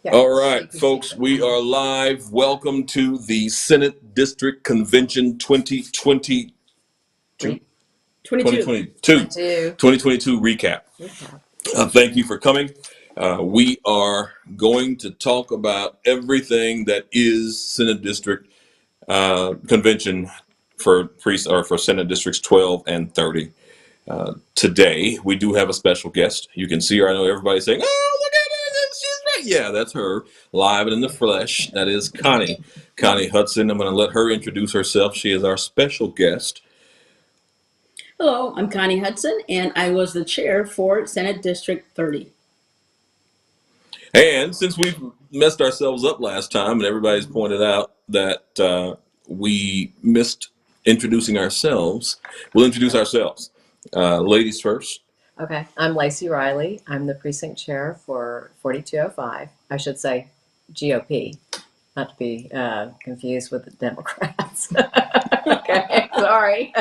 Yeah. All right, folks, we are live. Welcome to the Senate District Convention 2022, Re- 22. 2022 recap. Recap. Thank you for coming. We are going to talk about everything that is Senate District Convention for Senate Districts 12 and 30. Today, we do have a special guest. You can see her. I know everybody's saying, "Oh, look at her! She's right." Yeah, that's her, live and in the flesh. That is Connie Hudson. I'm going to let her introduce herself. She is our special guest. Hello, I'm Connie Hudson, and I was the chair for Senate District 30. And since we messed ourselves up last time, and everybody's pointed out that we missed introducing ourselves, we'll introduce ourselves. Ladies first. Okay, I'm Lacey Riley. I'm the precinct chair for 4205. I should say GOP, not to be confused with the Democrats. Okay, sorry.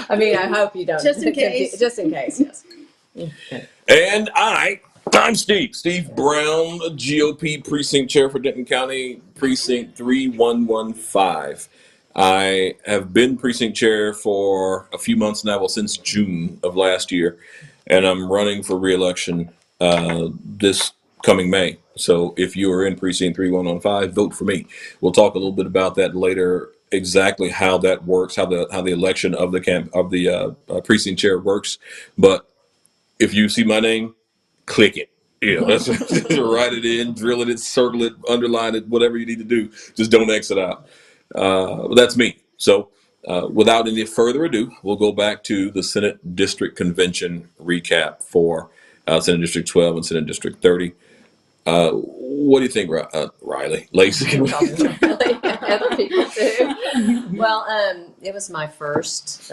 I mean, I hope you don't. Just in case. Just in case, yes. Okay. And I'm Steve Brown, GOP precinct chair for Denton County, precinct 3115. I have been precinct chair for a few months now, well, since June of last year, and I'm running for reelection this coming May. So if you are in precinct 3115, vote for me. We'll talk a little bit about that later, exactly how that works, how the election of the precinct chair works. But if you see my name, click it. That's write it in, drill it, circle it, underline it, whatever you need to do. Just don't exit out. That's me. So, without any further ado, we'll go back to the Senate District Convention recap for Senate District 12 and Senate District 30. What do you think, Riley? Lacey? Other people too. Well, it was my first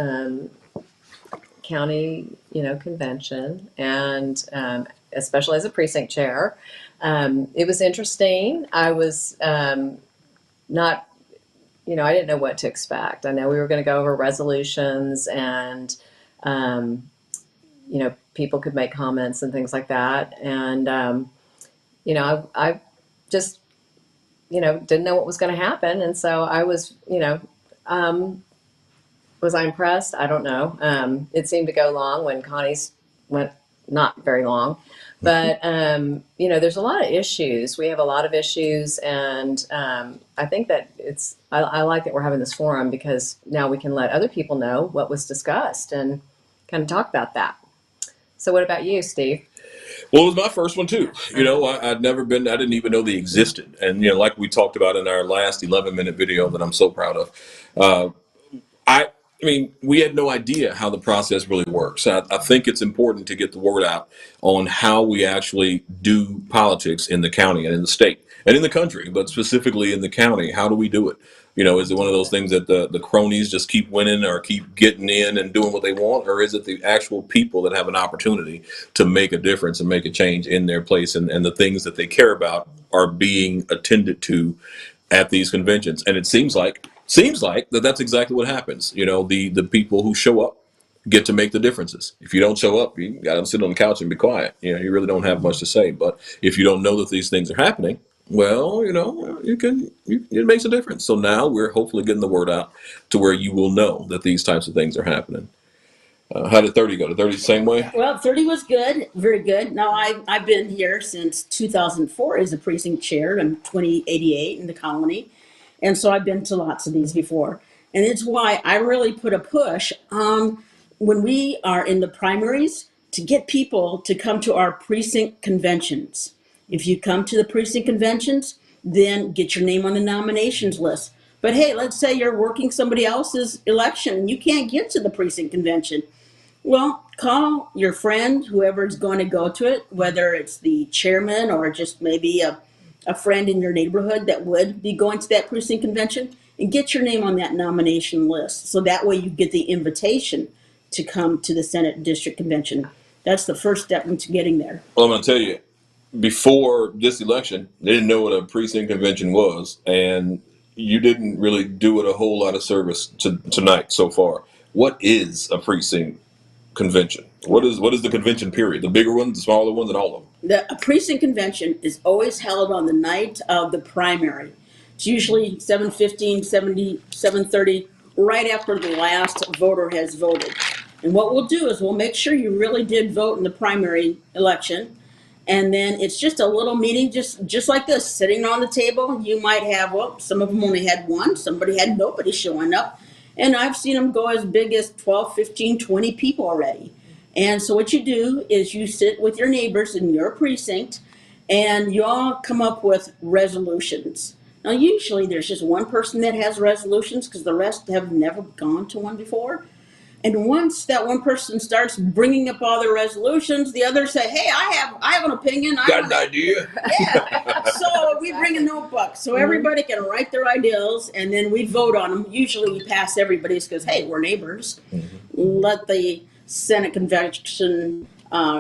county, convention, and especially as a precinct chair, it was interesting. I was not, I didn't know what to expect. I know we were going to go over resolutions, and people could make comments and things like that, and I just didn't know what was going to happen, and so I was, was I impressed? I don't know. It seemed to go long when Connie's went not very long. But, there's a lot of issues. We have a lot of issues. And I think that I like that we're having this forum because now we can let other people know what was discussed and kind of talk about that. So what about you, Steve? Well, it was my first one too. I'd never been. I didn't even know they existed. And like we talked about in our last 11-minute video that I'm so proud of. I mean, we had no idea how the process really works. I think it's important to get the word out on how we actually do politics in the county and in the state and in the country, but specifically in the county. How do we do it? Is it one of those things that the cronies just keep winning or keep getting in and doing what they want? Or is it the actual people that have an opportunity to make a difference and make a change in their place, and the things that they care about are being attended to at these conventions? And it seems like that's exactly what happens. The people who show up get to make the differences. If you don't show up, you got to sit on the couch and be quiet. You really don't have much to say. But if you don't know that these things are happening, well, it makes a difference. So now we're hopefully getting the word out to where you will know that these types of things are happening. How did 30 go? Did 30 the same way? Well, 30 was good, very good. Now, I've been here since 2004 as a precinct chair. I'm 2088 in the colony. And so I've been to lots of these before. And it's why I really put a push on when we are in the primaries to get people to come to our precinct conventions. If you come to the precinct conventions, then get your name on the nominations list. But hey, let's say you're working somebody else's election and you can't get to the precinct convention. Well, call your friend, whoever's going to go to it, whether it's the chairman or just maybe a friend in your neighborhood that would be going to that precinct convention, and get your name on that nomination list. So that way you get the invitation to come to the Senate District Convention. That's the first step into getting there. Well, I'm going to tell you, before this election, they didn't know what a precinct convention was, and you didn't really do it a whole lot of service tonight so far. What is a precinct convention? What is the convention period? The bigger ones, the smaller ones, and all of them. The precinct convention is always held on the night of the primary. It's usually 7:15, 7:30, right after the last voter has voted. And what we'll do is we'll make sure you really did vote in the primary election. And then it's just a little meeting, just like this, sitting on the table. You might have, well, some of them only had one, somebody had nobody showing up. And I've seen them go as big as 12, 15, 20 people already. And so what you do is you sit with your neighbors in your precinct and you all come up with resolutions. Now, usually there's just one person that has resolutions because the rest have never gone to one before. And once that one person starts bringing up all their resolutions, the others say, "Hey, I have an opinion. Got an idea? Yeah." So we bring a notebook so everybody can write their ideas, and then we vote on them. Usually we pass everybody's because, hey, we're neighbors. Let the Senate convention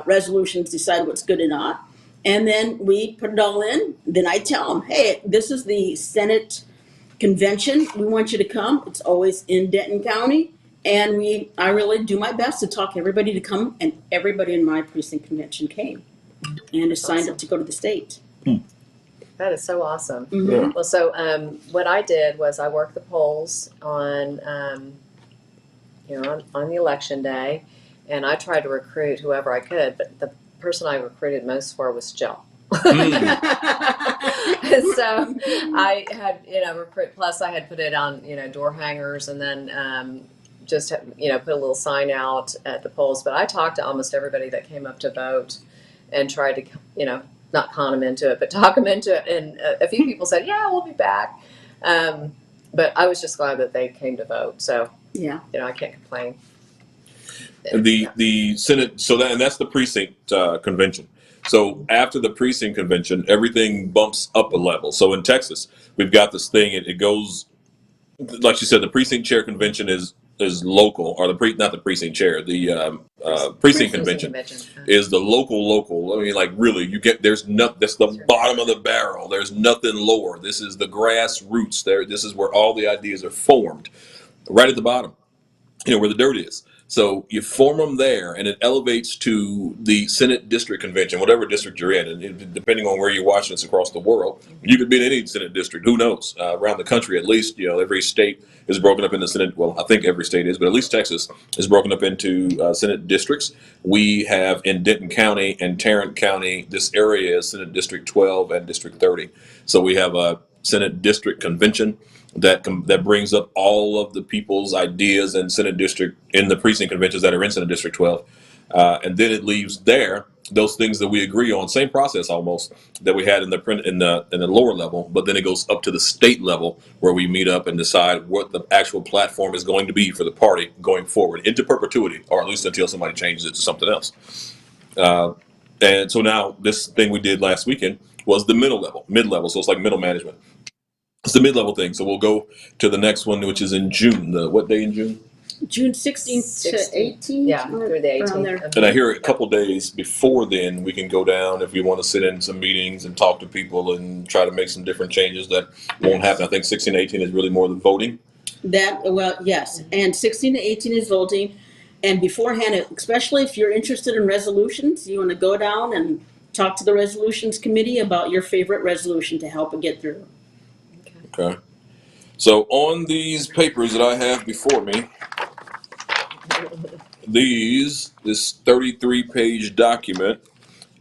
resolutions decide what's good or not, and then we put it all in. Then I tell them, "Hey, this is the Senate convention. We want you to come. It's always in Denton County." And I really do my best to talk everybody to come, and everybody in my precinct convention came and is signed up to go to the state. That is so awesome. Mhm. Well, so what I did was I worked the polls on, on the election day, and I tried to recruit whoever I could, but the person I recruited most for was Jill. So I had, recruit, plus I had put it on, door hangers, and then just, put a little sign out at the polls. But I talked to almost everybody that came up to vote and tried to, not con them into it, but talk them into it. And a few people said, yeah, we'll be back. But I was just glad that they came to vote. So, Yeah. I can't complain. The Senate, that's the precinct convention. So after the precinct convention, everything bumps up a level. So in Texas, we've got this thing. It goes, like you said, the precinct chair convention is local, or not the precinct chair, the precinct convention is the local. I mean, like really, there's nothing. That's the bottom of the barrel. There's nothing lower. This is the grassroots. This is where all the ideas are formed, right at the bottom. Where the dirt is. So you form them there, and it elevates to the Senate district convention, whatever district you're in, and depending on where you're watching this across the world, you could be in any Senate district. Who knows? Around the country, at least, every state is broken up into Senate. Well, I think every state is, but at least Texas is broken up into Senate districts. We have in Denton County and Tarrant County, this area is Senate District 12 and District 30. So we have a Senate district convention that brings up all of the people's ideas in Senate District in the precinct conventions that are in Senate District 12, and then it leaves there those things that we agree on. Same process almost that we had in the lower level, but then it goes up to the state level where we meet up and decide what the actual platform is going to be for the party going forward into perpetuity, or at least until somebody changes it to something else. And so now this thing we did last weekend was the mid level. So it's like middle management. It's the mid-level thing. So we'll go to the next one, which is in June. What day in June? June 16th to 18th. Yeah, through the 18th. And I hear a couple days before then, we can go down if we want to sit in some meetings and talk to people and try to make some different changes that won't happen. I think 16 to 18 is really more the voting. Yes. And 16 to 18 is voting. And beforehand, especially if you're interested in resolutions, you want to go down and talk to the resolutions committee about your favorite resolution to help it get through. Okay. So on these papers that I have before me, this 33-page document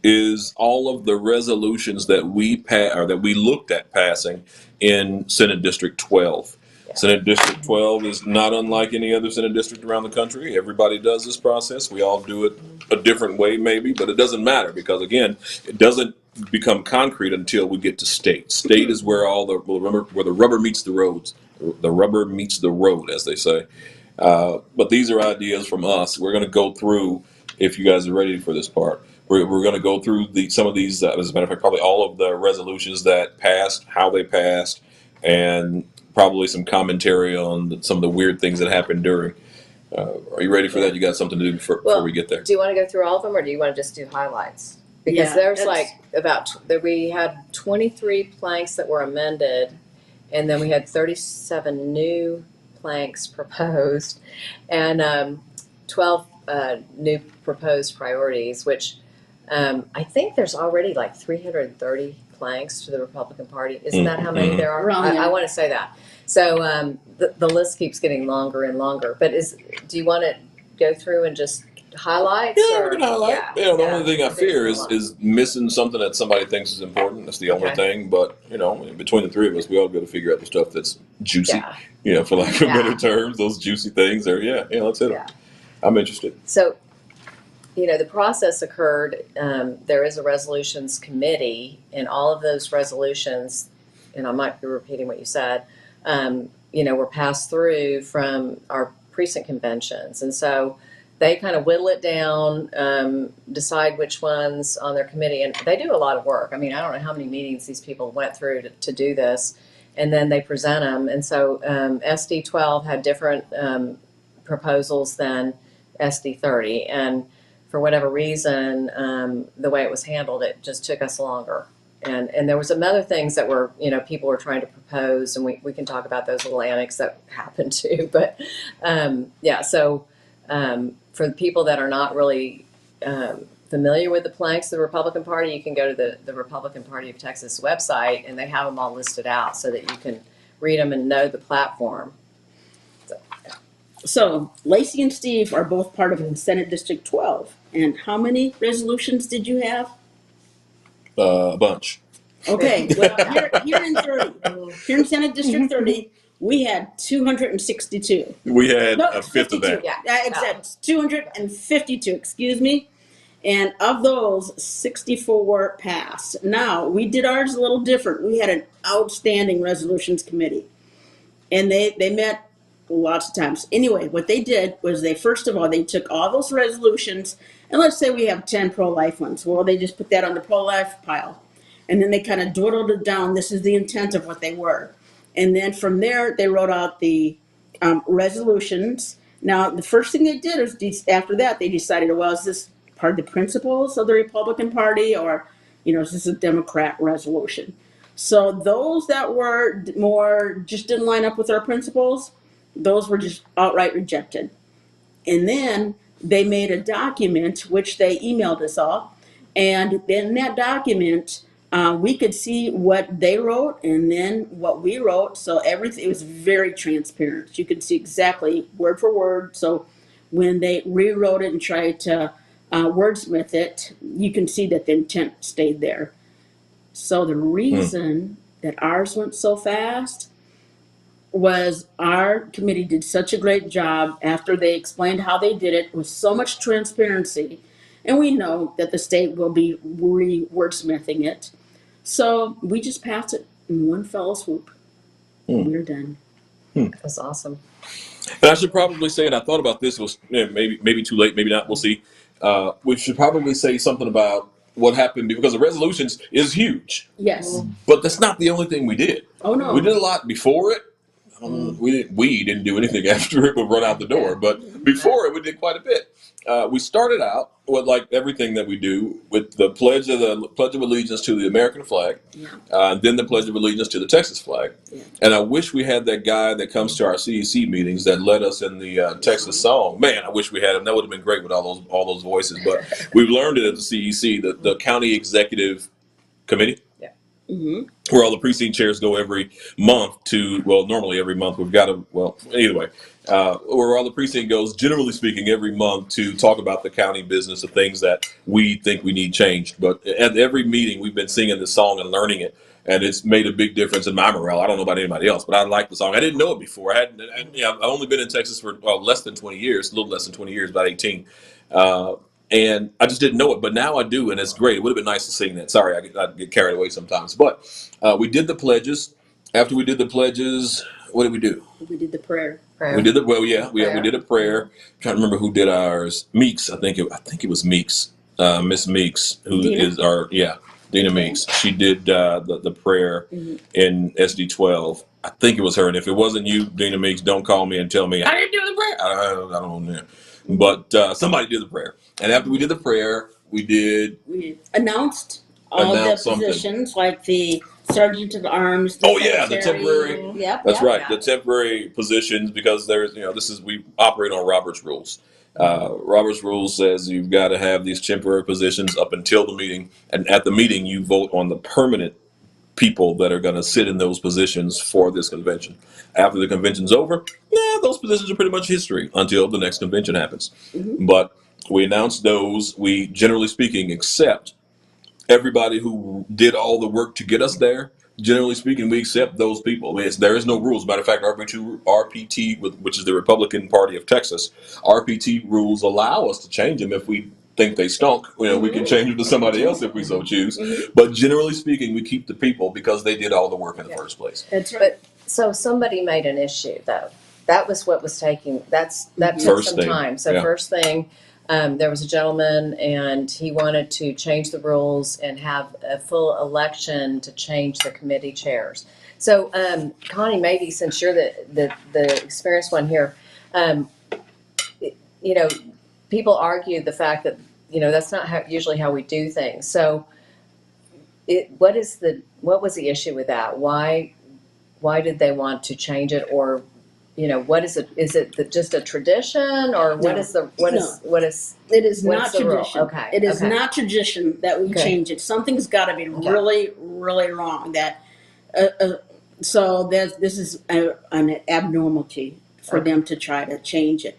is all of the resolutions that we looked at passing in Senate District 12. Yeah. Senate District 12 is not unlike any other Senate district around the country. Everybody does this process. We all do it a different way maybe, but it doesn't matter because, again, it doesn't become concrete until we get to state. State is where where the rubber meets the roads. The rubber meets the road, as they say. But these are ideas from us. We're going to go through, if you guys are ready for this part, we're going to go through some of these, as a matter of fact, probably all of the resolutions that passed, how they passed, and probably some commentary on some of the weird things that happened during. Are you ready for that? You got something to do before we get there? Do you want to go through all of them, or do you want to just do highlights? Because there's we had 23 planks that were amended, and then we had 37 new planks proposed, and 12 new proposed priorities, which I think there's already like 330 planks to the Republican Party. Isn't that how many there are? Around there. I want to say that. So the list keeps getting longer and longer. But do you want to go through and just highlights? Yeah, or, we can highlight. Yeah, The only thing I think fear it's a lot. is missing something that somebody thinks is important. That's the only Okay. thing. But between the three of us, we all got to figure out the stuff that's juicy. Yeah. For lack of better terms, those juicy things are let's hit them. Yeah. I'm interested. So, the process occurred. There is a resolutions committee, and all of those resolutions, and I might be repeating what you said, were passed through from our precinct conventions. And so they kind of whittle it down, decide which ones on their committee, and they do a lot of work. I mean, I don't know how many meetings these people went through to do this, and then they present them. And so SD 12 had different proposals than SD 30, and for whatever reason, the way it was handled, it just took us longer. And there was some other things that were, people were trying to propose, and we can talk about those little annex that happened too. But so for the people that are not really familiar with the planks of the Republican Party, you can go to the Republican Party of Texas website, and they have them all listed out so that you can read them and know the platform. So Lacey and Steve are both part of Senate District 12. And how many resolutions did you have? A bunch. Okay, well, here in 30, here in Senate District 30, we had 262. We had No, a fifth of that. 52, yeah, exactly. 252, excuse me. And of those, 64 passed. Now, we did ours a little different. We had an outstanding resolutions committee. And they met lots of times. Anyway, what they did was first of all, they took all those resolutions, and let's say we have 10 pro-life ones. Well, they just put that on the pro-life pile. And then they kind of dwindled it down. This is the intent of what they were. And then from there, they wrote out the resolutions. Now, the first thing they did is after that, they decided, well, is this part of the principles of the Republican Party, or, is this a Democrat resolution? So those that were more just didn't line up with our principles, those were just outright rejected. And then they made a document, which they emailed us all. And in that document, we could see what they wrote and then what we wrote. So everything, it was very transparent. You could see exactly word for word. So when they rewrote it and tried to wordsmith it, you can see that the intent stayed there. So the reason that ours went so fast was our committee did such a great job after they explained how they did it with so much transparency. And we know that the state will be wordsmithing it. So we just passed it in one fell swoop. We're done. That's awesome. And I should probably say, and I thought about this, was maybe too late, maybe not, we'll see. We should probably say something about what happened, because the resolutions is huge. Yes. But that's not the only thing we did. Oh, no. We did a lot before it. We didn't do anything after it, but run out the door. But before it, we did quite a bit. We started out with, like everything that we do, with the pledge of allegiance to the American flag, then the pledge of allegiance to the Texas flag. Yeah. And I wish we had that guy that comes to our CEC meetings that led us in the Texas song. Man, I wish we had him. That would have been great with all those voices. But we've learned it at the CEC, the County Executive Committee. Where all the precinct chairs go every month normally every month. We've got either way, where all the precinct goes, generally speaking, every month to talk about the county business of things that we think we need changed. But at every meeting, we've been singing this song and learning it, and it's made a big difference in my morale. I don't know about anybody else, but I like the song. I didn't know it before. I've only been in Texas for less than 20 years, a little less than 20 years, about 18. And I just didn't know it, but now I do, and it's great. It would have been nice to sing that. Sorry, I get carried away sometimes. But we did the pledges. After we did the pledges, what did we do? We did the prayer. We did we did a prayer. I'm trying to remember who did ours. Meeks, I think it was Meeks, Miss Meeks, who Dina? is Dina Meeks. She did the prayer in SD 12. I think it was her, and if it wasn't you, Dina Meeks, don't call me and tell me I didn't do the prayer. I don't know. But somebody did the prayer. And after we did the prayer, we announced all the something. positions, like the sergeant at arms, the Oh yeah, the secretary. temporary. Yep, That's yep. right, Yeah. the temporary positions, because there's, this is, we operate on Robert's rules. Robert's rules says you've got to have these temporary positions up until the meeting, and at the meeting you vote on the permanent people that are going to sit in those positions for this convention. After the convention's over, those positions are pretty much history until the next convention happens. Mm-hmm. But we announce those. We, generally speaking, accept everybody who did all the work to get us there. Generally speaking, we accept those people. There is no rules. Matter of fact, RPT, which is the Republican Party of Texas, RPT rules allow us to change them if we think they stunk. We can change them to somebody else if we so choose. Mm-hmm. But generally speaking, we keep the people because they did all the work in the first place. That's right. But so somebody made an issue though. That was what was taking. That took First some thing, time. So yeah. first thing, there was a gentleman and he wanted to change the rules and have a full election to change the committee chairs. So Connie, maybe since you're the experienced one here, um, you know, people argue the fact that that's not usually how we do things. So what was the issue with that? Why did they want to change it, or what is it? Is it just a tradition, or what No. is the No. what is It is what's not the rule? tradition. Okay, It is okay. not tradition that we Okay. change it. Something's got to be Okay. really, really wrong. So this is an abnormality for Okay. them to try to change it.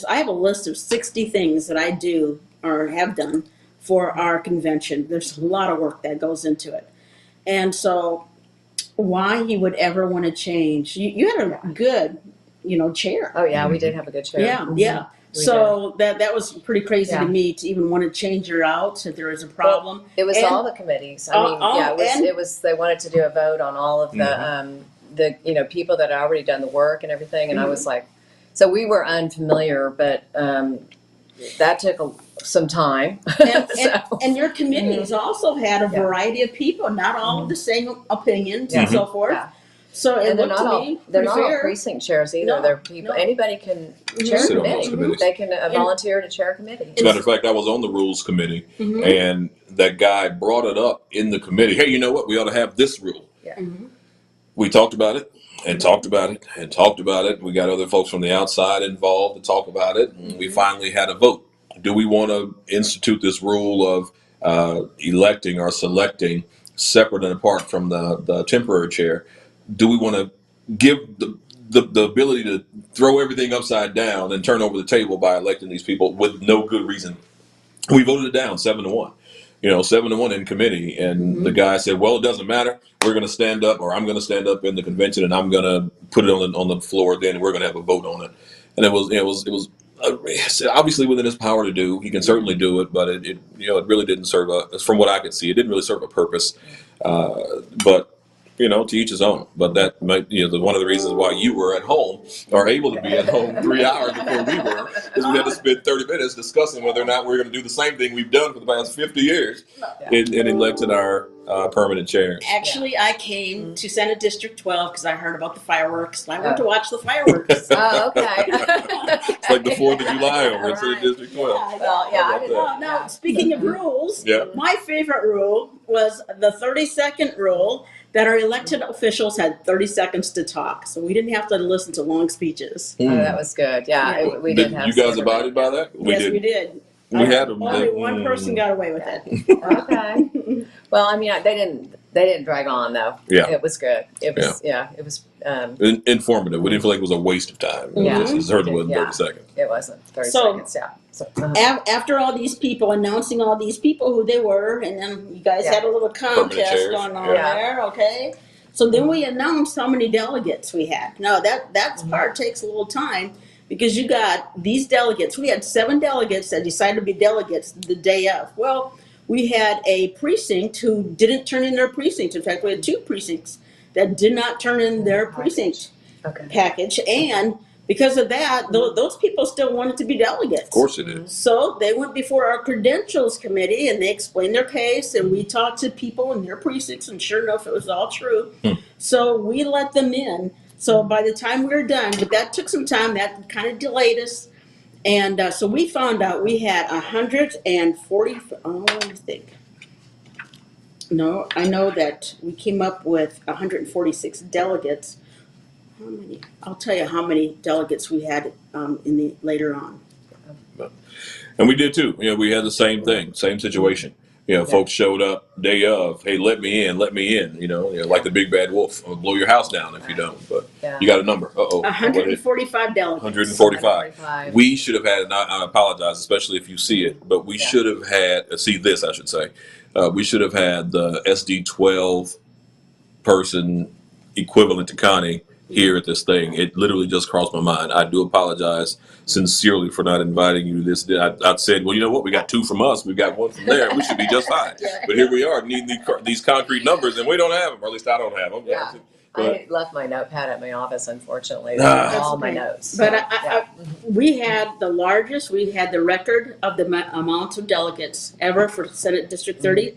I have a list of 60 things that I do or have done for our convention. There's a lot of work that goes into it. And so why he would ever want to change, you had a good, chair. Oh yeah, we did have a good chair. Yeah, yeah. We So that was pretty crazy Yeah. to me to even want to change her out if there was a problem. It was And- all the committees. I mean, yeah, it was. They wanted to do a vote on all of the people that had already done the work and everything, and I was like, so we were unfamiliar, but that took some time. And your committees also had a Yeah. variety of people, not all of the same opinions Yeah. and so forth. Yeah. So it And they're looked not to all me they're pretty not all fair. precinct chairs either. No, They're people. no. Anybody can chair a Sit on those committee. committees. They can volunteer to chair a committee. As a matter of fact, I was on the rules committee, Mhm. and that guy brought it up in the committee. Hey, you know what? We ought to have this rule. Mhm. We talked about it and talked about it and talked about it. We got other folks from the outside involved to talk about it, and we finally had a vote. Do we want to institute this rule of electing or selecting separate and apart from the temporary chair? Do we want to give the ability to throw everything upside down and turn over the table by electing these people with no good reason? We voted it down 7-1. 7-1 in committee, and the guy said, "Well, it doesn't matter. We're going to stand up, or I'm going to stand up in the convention, and I'm going to put it on the floor. Then and we're going to have a vote on it." And it was obviously within his power to do. He can certainly do it, but it really didn't serve from what I could see, it didn't really serve a purpose. But to each his own. But that might, one of the reasons why you were at home or able to be at home 3 hours before we were, is we had to spend 30 minutes discussing whether or not we are going to do the same thing we've done for the past 50 years and elected our permanent chairs. Actually, I came to Senate District 12 because I heard about the fireworks, and I went to watch the fireworks. Oh, okay. It's like the 4th of July over in Senate Right. District 12. Well, yeah, How I about didn't. that? Now, speaking of rules, Yeah. my favorite rule was the 30-second rule, that our elected officials had 30 seconds to talk. So we didn't have to listen to long speeches. Oh, that was good. Yeah, Yeah. we did have. You guys some abided by that? Yes, we did. We had them. Only one person got away with it. Okay. Well, I mean, they didn't drag on though. Yeah. It was good. It was it was Informative. We didn't feel like it was a waste of time. Yeah. It certainly wasn't Yeah. 30 seconds. it wasn't 30 So- seconds. Yeah. So, After all these people announcing all these people who they were, and then you guys Yeah. had a little Permanent contest chairs. going on Yeah. there, okay? So then we announced how many delegates we had. Now that part takes a little time because you got these delegates. We had 7 delegates that decided to be delegates the day of. Well, we had a precinct who didn't turn in their precinct. In fact, we had 2 precincts that did not turn in their precinct okay. package, and because of that, those people still wanted to be delegates. Of course it is. So they went before our credentials committee and they explained their case, and we talked to people in their precincts, and sure enough, it was all true. So we let them in. So by the time we were done, but that took some time, that kind of delayed us. And so we found out we had 140, let me think. No, I know that we came up with 146 delegates. How many? I'll tell you how many delegates we had in the later on. And we did too. We had the same thing, same situation. Yeah. Folks showed up day of, hey, let me in, let me in. Like the big bad wolf, I'll blow your house down if you Right. don't. But Yeah. you got a number. What hit? 145 delegates. 145. 145. We should have had, and I apologize, especially if you see it, but we Yeah. should have had, see this, I should say. We should have had the SD 12 person equivalent to Connie here at this thing. It literally just crossed my mind. I do apologize sincerely for not inviting you to this. I said, well, you know what? We got two from us. We got one from there. We should be just fine. Yeah. But here we are, needing these concrete numbers, and we don't have them, or at least I don't have them. Yeah. But I left my notepad at my office, unfortunately. Ah. All That's my okay. notes. But So, yeah. we had the largest, we had the record of the amount of delegates ever for Senate District 30.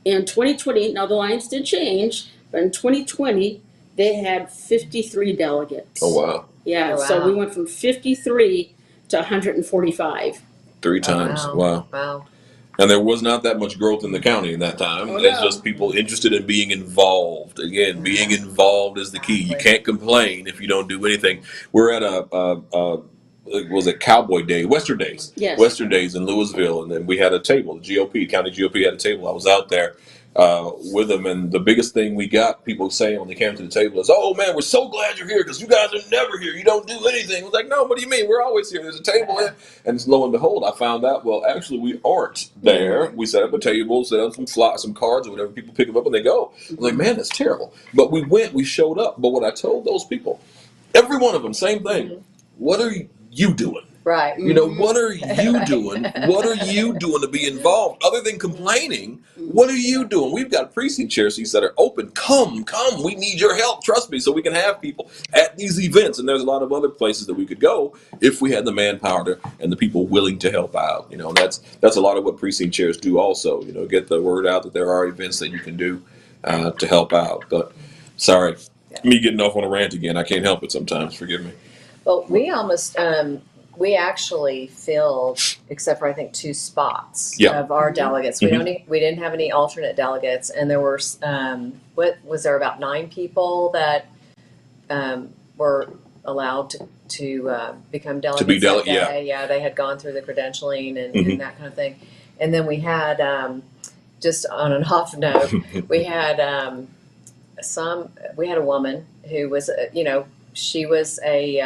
In 2020, now the lines did change, but in 2020, they had 53 delegates. Oh, wow. Yeah, Oh, so we wow. went from 53 to 145. 3 Oh, times. wow. Wow. Wow. And there was not that much growth in the county in that time. Oh, It's no. just people interested in being involved. Again, being involved is the key. You Exactly. can't complain if you don't do anything. We're at a was it Cowboy Day, Western Days, Yes. Western Days in Louisville, and then we had a table. The GOP, county GOP had a table. I was out there with them, and the biggest thing we got people saying when they came to the table is, "Oh man, we're so glad you're here because you guys are never here. You don't do anything." I was like, "No, what do you mean? We're always here. There's a table here." And lo and behold, I found out, well, actually, we aren't there. We set up a table, set up some cards or whatever. People pick them up and they go. I was like, man, that's terrible. But we went, we showed up. But what I told those people, every one of them, same thing. What are you doing? Right. What are you doing? What are you doing to be involved? Other than complaining, what are you doing? We've got precinct chair seats that are open. Come. We need your help. Trust me, so we can have people at these events. And there's a lot of other places that we could go if we had the manpower and the people willing to help out. That's a lot of what precinct chairs do also. Get the word out that there are events that you can do to help out. But sorry, me getting off on a rant again. I can't help it sometimes. Forgive me. Well, we actually filled, except for I think 2 spots Yeah. of our delegates. We didn't have any alternate delegates, and there were what was there about 9 people that were allowed to become delegates. To be that yeah. day. Yeah, they had gone through the credentialing and that kind of thing. And then we had just on an off note, we had we had a woman who was she was a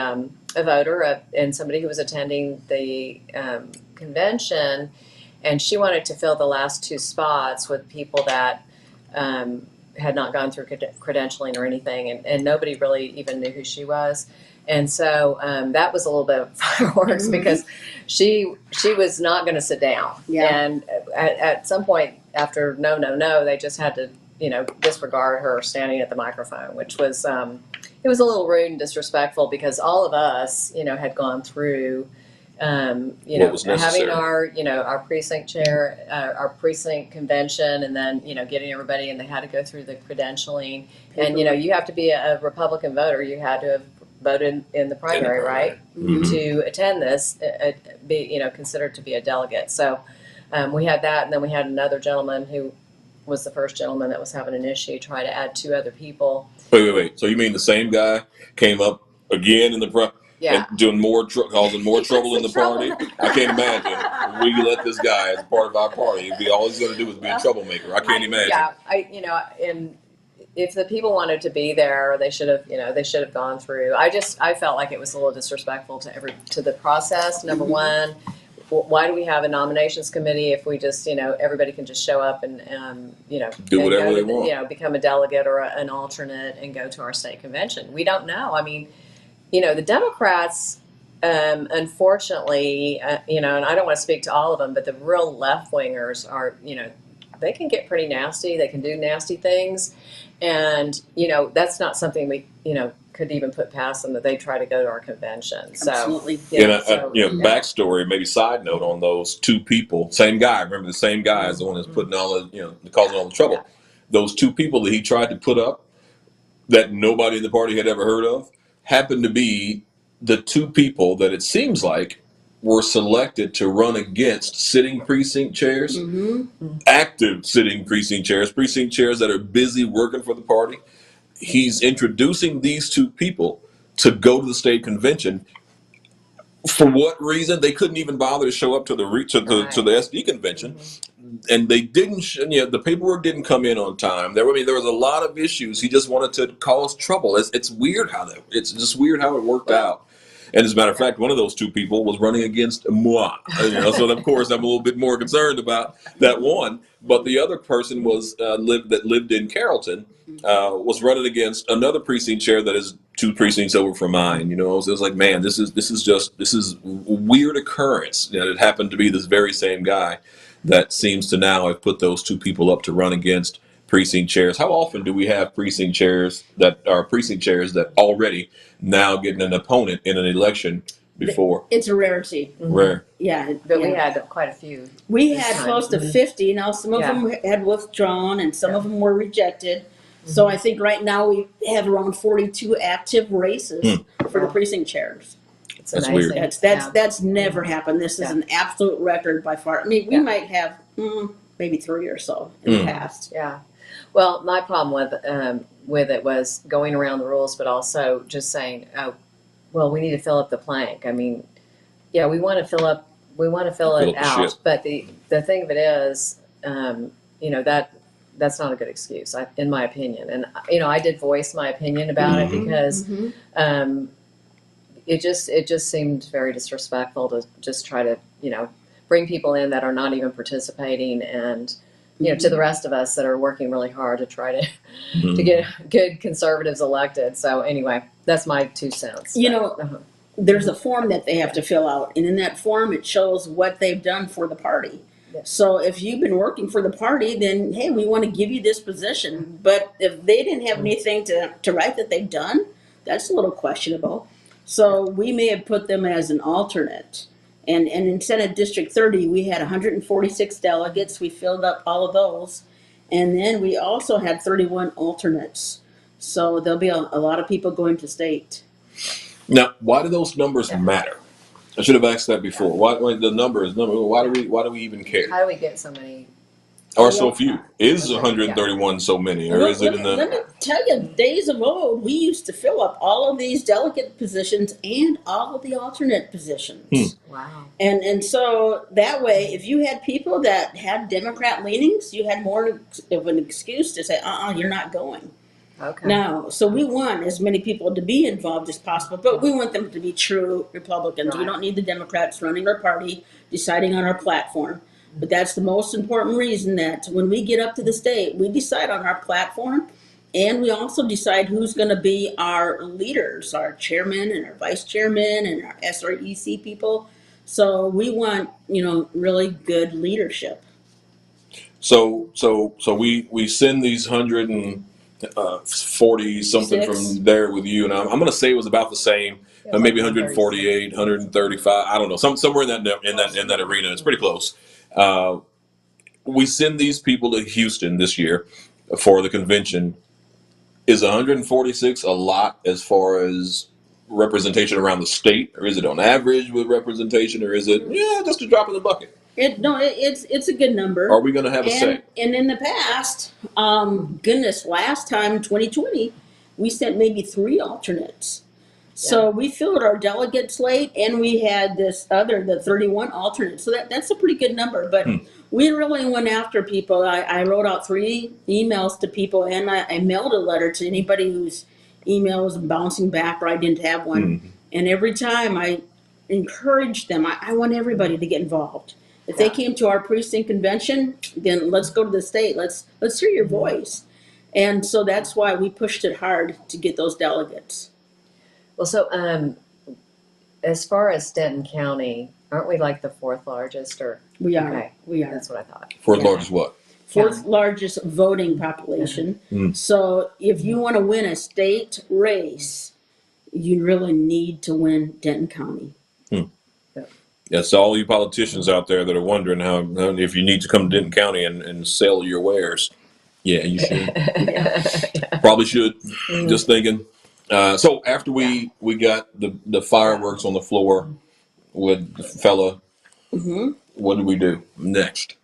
voter and somebody who was attending the convention, and she wanted to fill the last 2 spots with people that had not gone through credentialing or anything, and nobody really even knew who she was. And so that was a little bit of fireworks because she was not going to sit down. Yeah. And at some point after no, they just had to disregard her standing at the microphone, which was it was a little rude and disrespectful because all of us had gone through What was necessary. having our precinct chair, our precinct convention, and then getting everybody, and they had to go through the credentialing. And you have to be a Republican voter. You had to have voted in the primary, right, to attend this, be considered to be a delegate. So we had that, and then we had another gentleman who was the first gentleman that was having an issue, try to add 2 other people. Wait. So you mean the same guy came up again in the Yeah. and doing causing more trouble in the party? I can't imagine. We let this guy as part of our party. All he's going to do is be a troublemaker. I can't imagine. Yeah, and if the people wanted to be there, they should have gone through. I felt like it was a little disrespectful to the process. Number one, why do we have a nominations committee if we just everybody can just show up and Do whatever they want. become a delegate or an alternate and go to our state convention? We don't know. I mean, the Democrats, unfortunately, and I don't want to speak to all of them, but the real left wingers are, they can get pretty nasty. They can do nasty things, and that's not something we, could even put past them that they try to go to our convention. So, Absolutely. Backstory, maybe side note on those 2 people. Same guy. Remember, the same guy is the one that's putting all the, causing all the trouble. Yeah. Those 2 people that he tried to put up that nobody in the party had ever heard of happened to be the 2 people that it seems like were selected to run against sitting precinct chairs, active sitting precinct chairs that are busy working for the party. He's introducing these two people to go to the state convention. For what reason? They couldn't even bother to show up to the SD convention, and they didn't. The paperwork didn't come in on time. There was a lot of issues. He just wanted to cause trouble. It's weird how it's just weird how it worked out. And as a matter of fact, one of those two people was running against moi. So of course I'm a little bit more concerned about that one. But the other person was lived in Carrollton, was running against another precinct chair that is 2 precincts over from mine. So it was like, man, this is a weird occurrence. It happened to be this very same guy that seems to now have put those 2 people up to run against precinct chairs. How often do we have precinct chairs that already now getting an opponent in an election before? It's a rarity. Rare. Yeah. But we had quite a few. We this had time. close to 50. Now, some of them had withdrawn and some of them were rejected. So I think right now we have around 42 active races for the precinct chairs. That's weird. That's never happened. This is an absolute record by far. I mean, we might have maybe 3 or so in the past. Yeah. Well, my problem with it was going around the rules, but also just saying, oh, well, we need to fill up the plank. I mean, yeah, we want to fill it out, ship. but the thing of it is, that's not a good excuse, in my opinion. And I did voice my opinion about it because it just seemed very disrespectful to just try to bring people in that are not even participating, and to the rest of us that are working really hard to try to get good conservatives elected. So anyway, that's my 2 cents. There's a form that they have to fill out, and in that form it shows what they've done for the party. So if you've been working for the party, then hey, we want to give you this position. But if they didn't have anything to write that they've done, that's a little questionable. So we may have put them as an alternate. And in Senate District 30, we had 146 delegates. We filled up all of those. And then we also had 31 alternates. So there'll be a lot of people going to state. Now, why do those numbers matter? I should have asked that before. Why the number? Why do we even care? How do we get so many? Or so few? Is 131 so many, or is it in the? Let me tell you, days of old, we used to fill up all of these delegate positions and all of the alternate positions. Wow. And so that way, if you had people that had Democrat leanings, you had more of an excuse to say, you're not going. Okay. No, so we want as many people to be involved as possible, but we want them to be true Republicans. Right. We don't need the Democrats running our party, deciding on our platform. But that's the most important reason, that when we get up to the state, we decide on our platform, and we also decide who's going to be our leaders, our chairman and our vice chairman and our SREC people. So we want, really good leadership. So we send these 140 something from there with you, and I'm going to say it was about the same, maybe 148, 135. I don't know, somewhere in that arena. It's pretty close. We send these people to Houston this year for the convention. Is 146 a lot as far as representation around the state, or is it on average with representation, or is it just a drop in the bucket? It's a good number. Are we going to have a say? And in the past, last time, 2020, we sent maybe 3 alternates. So we filled our delegate slate, and we had the 31 alternates. So that's a pretty good number. But we really went after people. I wrote out 3 emails to people, and I mailed a letter to anybody whose email was bouncing back or I didn't have one. And every time I encouraged them, I want everybody to get involved. If they came to our precinct convention, then let's go to the state. Let's hear your voice. And so that's why we pushed it hard to get those delegates. Well, so as far as Denton County, aren't we like the 4th largest? Or we are. Okay. We are. That's what I thought. 4th largest what? 4th largest voting population. So if you want to win a state race, you really need to win Denton County. That's all you politicians out there that are wondering how if you need to come to Denton County and sell your wares. Yeah, you should. Probably should. Just thinking. So after we got the fireworks on the floor, with the fella. What do we do next?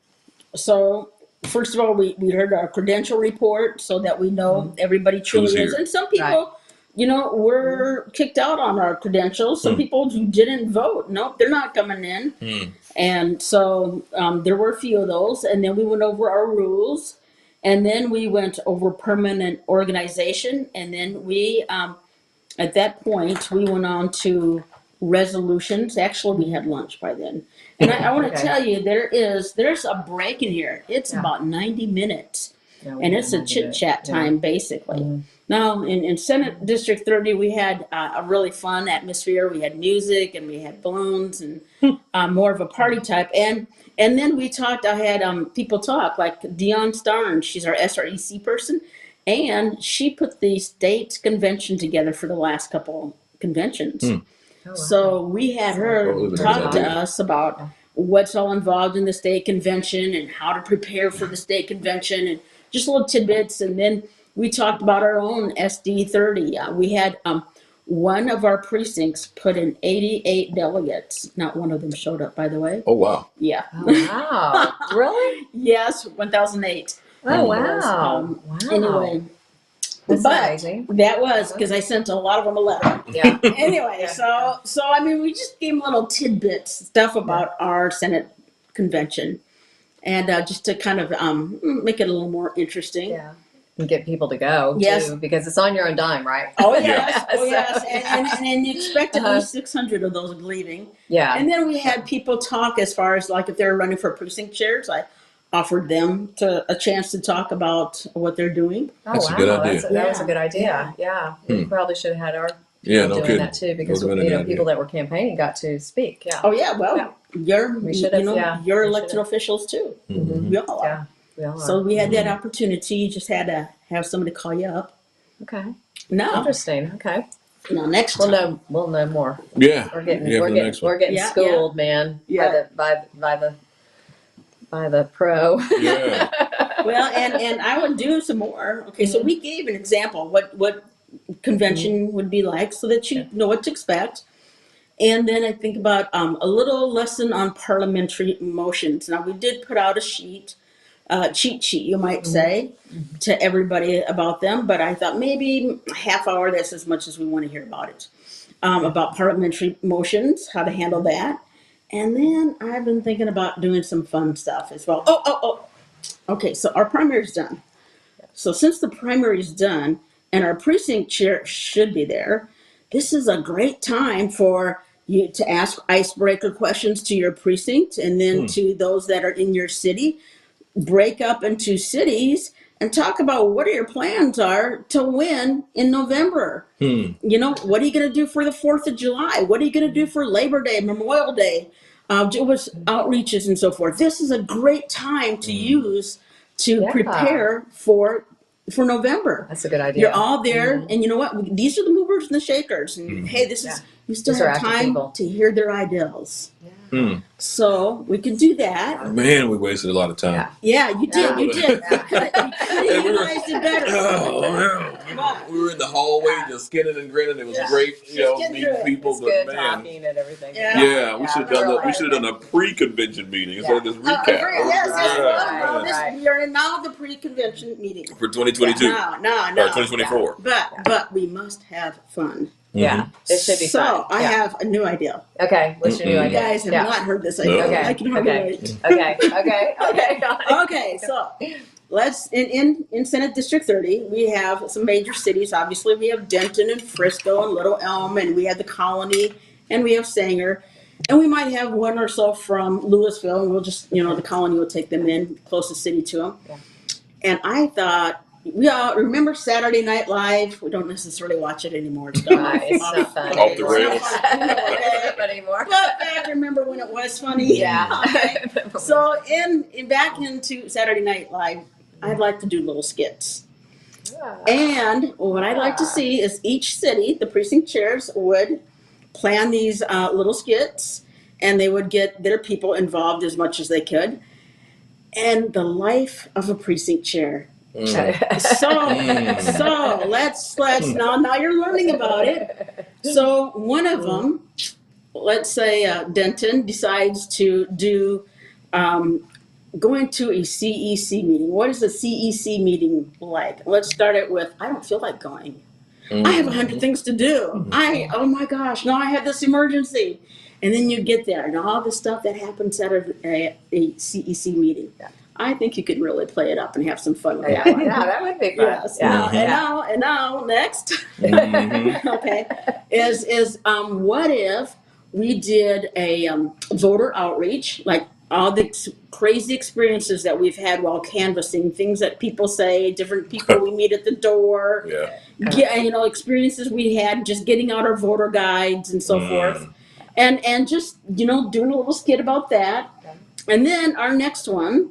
So, first of all, we heard our credential report so that we know everybody Who's truly is. here? And some people, were kicked out on our credentials. Some people who didn't vote, nope, they're not coming in. And so there were a few of those. And then we went over our rules. And then we went over permanent organization. And then at that point, we went on to resolutions. Actually, we had lunch by then. And I want to Okay. tell you, there's a break in here. It's about 90 minutes. Yeah, we And had it's a 90 chit minutes. chat time, basically. Now, in Senate District 30, we had a really fun atmosphere. We had music and we had balloons and more of a party type. And then we talked, I had people talk, like Dion Starn, she's our SREC person. And she put the state convention together for the last couple conventions. Oh, wow. So we had her Oh, that's a talk good to idea. us about what's all involved in the state convention and how to prepare for the state convention and just little tidbits. And then we talked about our own SD 30. We had one of our precincts put in 88 delegates. Not one of them showed up, by the way. Oh wow. Yeah. Oh, wow. Really? Yes, 1008. Oh, Was, wow. Wow. Anyway, That's but amazing. that was because I sent a lot of them a letter. Yeah. Anyway, so I mean, we just gave them little tidbits stuff about our Senate convention, and just to kind of make it a little more interesting. Yeah. And get people to go, Yes. too, because it's on your own dime, right? Oh yes, Yeah. oh yes, and you expect at Uh-huh. least 600 of those leaving. Yeah. And then we had people talk as far as like if they're running for precinct chairs, I offered them a chance to talk about what they're doing. Oh, That's a wow. good idea. That was a good idea. Yeah. We probably should have had our Yeah, people no doing kidding. that, too, because, Would've been a good people idea. that were campaigning got to speak. Yeah. Oh yeah, well, Yeah. you're We should have, yeah, you're we elected should have. officials too. Mm-hmm. We all are. Yeah. We all are. So we had that opportunity. You just had to have somebody call you up. Okay. No, Interesting. Okay. no, next time. We'll know more. Yeah. We're getting Yeah, for the next one. we're getting Yeah, schooled, man. Yeah. By the pro. Yeah. Well, and I would do some more. Okay, so we gave an example what convention would be like, so that you know what to expect. And then I think about a little lesson on parliamentary motions. Now we did put out a sheet, cheat sheet, you might say, to everybody about them. But I thought maybe a half hour. That's as much as we want to hear about it, about parliamentary motions, how to handle that. And then I've been thinking about doing some fun stuff as well. Oh. Okay, so our primary's done. So since the primary's done and our precinct chair should be there, this is a great time for you to ask icebreaker questions to your precinct and then to those that are in your city. Break up into cities and talk about what your plans are to win in November. You know, what are you going to do for the 4th of July? What are you going to do for Labor Day, Memorial Day? Do with outreaches and so forth. This is a great time to use to Yeah. prepare for November. That's a good idea. You're all there, and you know what? These are the movers and the shakers. And hey, this is you still These are have active time people. to hear their ideals. So we could do that. Man, we wasted a lot of time. Yeah. Yeah, you did. Yeah. You did. Yeah. You could have utilized it better. Oh, man. We were in the hallway just skinning and grinning. It was great, getting meeting through it. people. It's but good man, talking and everything. yeah, we should have done really. we should have done a pre-convention meeting instead of this recap. Yes, Yeah, well, right. we are in now the pre-convention meeting. For 2022 No. or 2024. But we must have fun. Yeah. It should be So fun. I Yeah. have a new idea. Okay. What's your new You idea? guys have Yeah. not heard this No. idea. Okay. I can hardly Okay. wait. Okay. Okay, so let's in Senate District 30, we have some major cities. Obviously, we have Denton and Frisco and Little Elm, and we have the Colony, and we have Sanger, and we might have one or so from Louisville, and we'll just the Colony will take them in, closest city to them. Yeah. And I thought. We all remember Saturday Night Live. We don't necessarily watch it anymore. It's gone It's not fun. Off the rails. It's not fun Anymore. But I remember when it was funny. Yeah. Okay. So back into Saturday Night Live, I'd like to do little skits. And what I'd like to see is each city, the precinct chairs would plan these little skits, and they would get their people involved as much as they could. And the life of a precinct chair. So let's now you're learning about it. So one of them let's say Denton decides to do going to a CEC meeting. What is a CEC meeting like? Let's start it with, I don't feel like going. I have 100 things to do. Oh my gosh, now I have this emergency. And then you get there and all the stuff that happens at a CEC meeting. Yeah. I think you could really play it up and have some fun with Yeah, that one. yeah, that would be fun. Yes. Yeah. Now, Yeah. and now, next, Mhm. okay, is what if we did a voter outreach, like all the crazy experiences that we've had while canvassing, things that people say, different people we meet at the door, Yeah. experiences we had just getting out our voter guides and so forth, and just doing a little skit about that, and then our next one.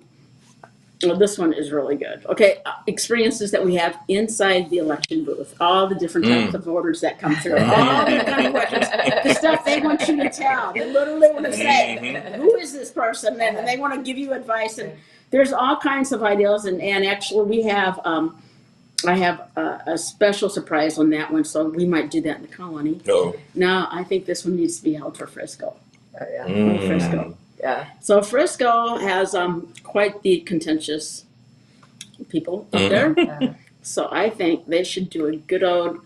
Well, this one is really good. Okay, experiences that we have inside the election booth, all the different types of voters that come through, all the kind of questions, the stuff they want you to tell. They literally want to say, "Who is this person?" And they want to give you advice. And there's all kinds of ideas. And actually, we have I have a special surprise on that one, so we might do that in the colony. Oh. Now, I think this one needs to be held for Frisco. Oh, yeah. Frisco. Yeah. So Frisco has quite the contentious people up there. Yeah. So I think they should do a good old,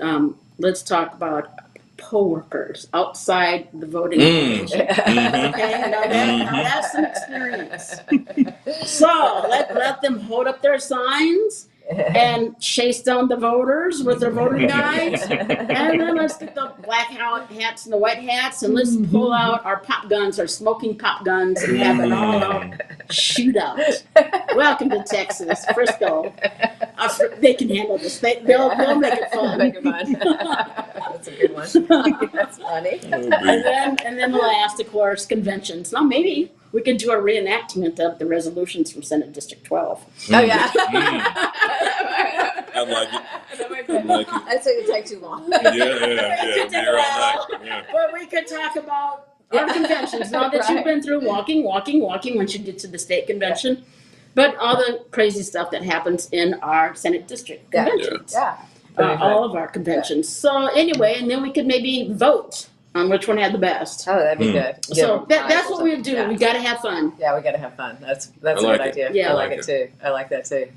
let's talk about poll workers outside the voting location. Okay, now that's an experience. So let them hold up their signs and chase down the voters with their voter guides. And then let's get the black hats and the white hats and let's pull out our pop guns, our smoking pop guns, and have an all-out shootout. Welcome to Texas, Frisco. They can handle this. They'll make it fun. Make it fun. That's a good one. That's funny. And then last, of course, conventions. Now maybe we could do a reenactment of the resolutions from Senate District 12. Oh, yeah. I like it. I like it. I'd say it'd take too long. Yeah. Be here all night. Yeah. But we could talk about our conventions. Now that you've been through walking once you get to the state convention, but all the crazy stuff that happens in our Senate District conventions. Yeah. All of our conventions. So anyway, and then we could maybe vote on which one had the best. Oh, that'd be good. So that's what we do. Yeah. We got to have fun. Yeah, we got to have fun. That's a like good it. idea. Yeah. I like it too. I like that too.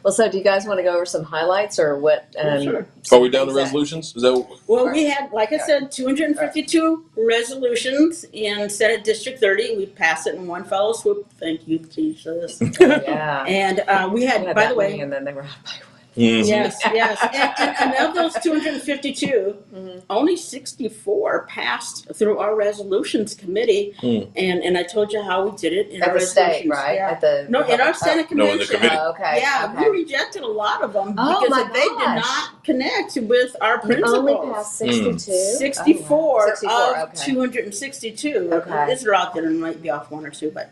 Well, so do you guys want to go over some highlights or what? Sure. Are we down to resolutions? Is that what? Well, we had, like I said, 252 resolutions in Senate District 30. We passed it in one fell swoop. Thank you, Jesus. Yeah. And we had, by the way, and then they were out by one. yes. And of those 252, only 64 passed through our resolutions committee. And I told you how we did it in At our the state, resolutions. right? Yeah. At the No, in our Senate No, in the convention. committee. Oh, okay. Yeah, okay. we rejected a lot of them Oh, because my they did gosh. not connect with our You only principles. passed 62? 64, Oh, wow. 64, of okay. 262. Okay. These are out there and might be off one or two, but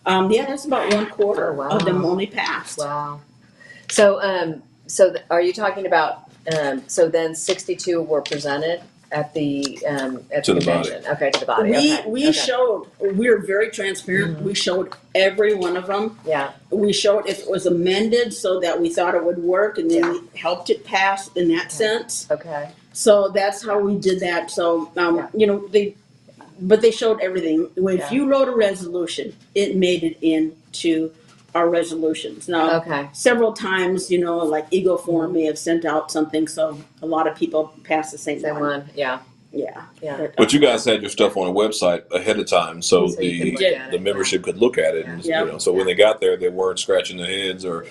yeah, that's about one quarter Oh, wow. of them only passed. Wow. So, are you talking about? So then 62 were presented at the To the body. convention. Okay, to the body. We okay. showed, we were very transparent. We showed every one of them. Yeah. We showed if it was amended so that we thought it would work, and then we helped it pass in that sense. Okay. So that's how we did that. So, but they showed everything. If you wrote a resolution, it made it into our resolutions. Now, Okay. several times, like Eagle Forum may have sent out something, so a lot of people passed the same Same one. one. Yeah. Yeah. Yeah. But you guys had your stuff on a website ahead of time, so So you could the look at the it. membership could look at it, and Yeah. so when they got there, they weren't scratching their heads or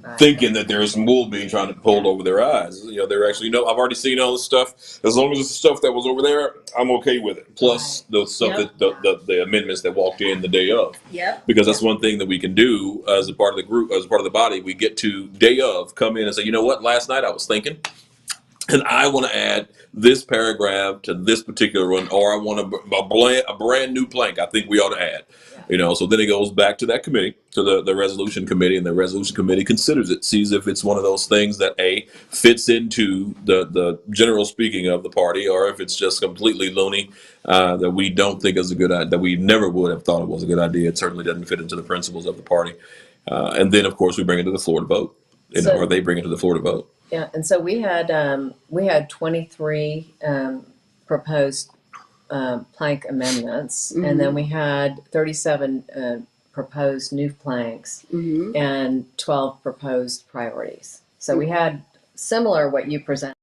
Right. thinking that there's wool being trying to pulled over their eyes. They're actually I've already seen all this stuff. As long as it's the stuff that was over there, I'm okay with it. Plus the stuff that the amendments that walked in the day of. Yep. Because that's one thing that we can do as a part of the group, as a part of the body. We get to day of come in and say, you know what? Last night I was thinking, and I want to add this paragraph to this particular one, or I want a brand new plank. I think we ought to add. So then it goes back to that committee, to the resolution committee, and the resolution committee considers it, sees if it's one of those things that fits into the general speaking of the party, or if it's just completely loony that we don't think is a good idea, that we never would have thought it was a good idea. It certainly doesn't fit into the principles of the party. And then, of course, we bring it to the floor to vote, or they bring it to the floor to vote. Yeah, and so we had 23 proposed plank amendments, and then we had 37 proposed new planks and 12 proposed priorities. So we had similar what you presented.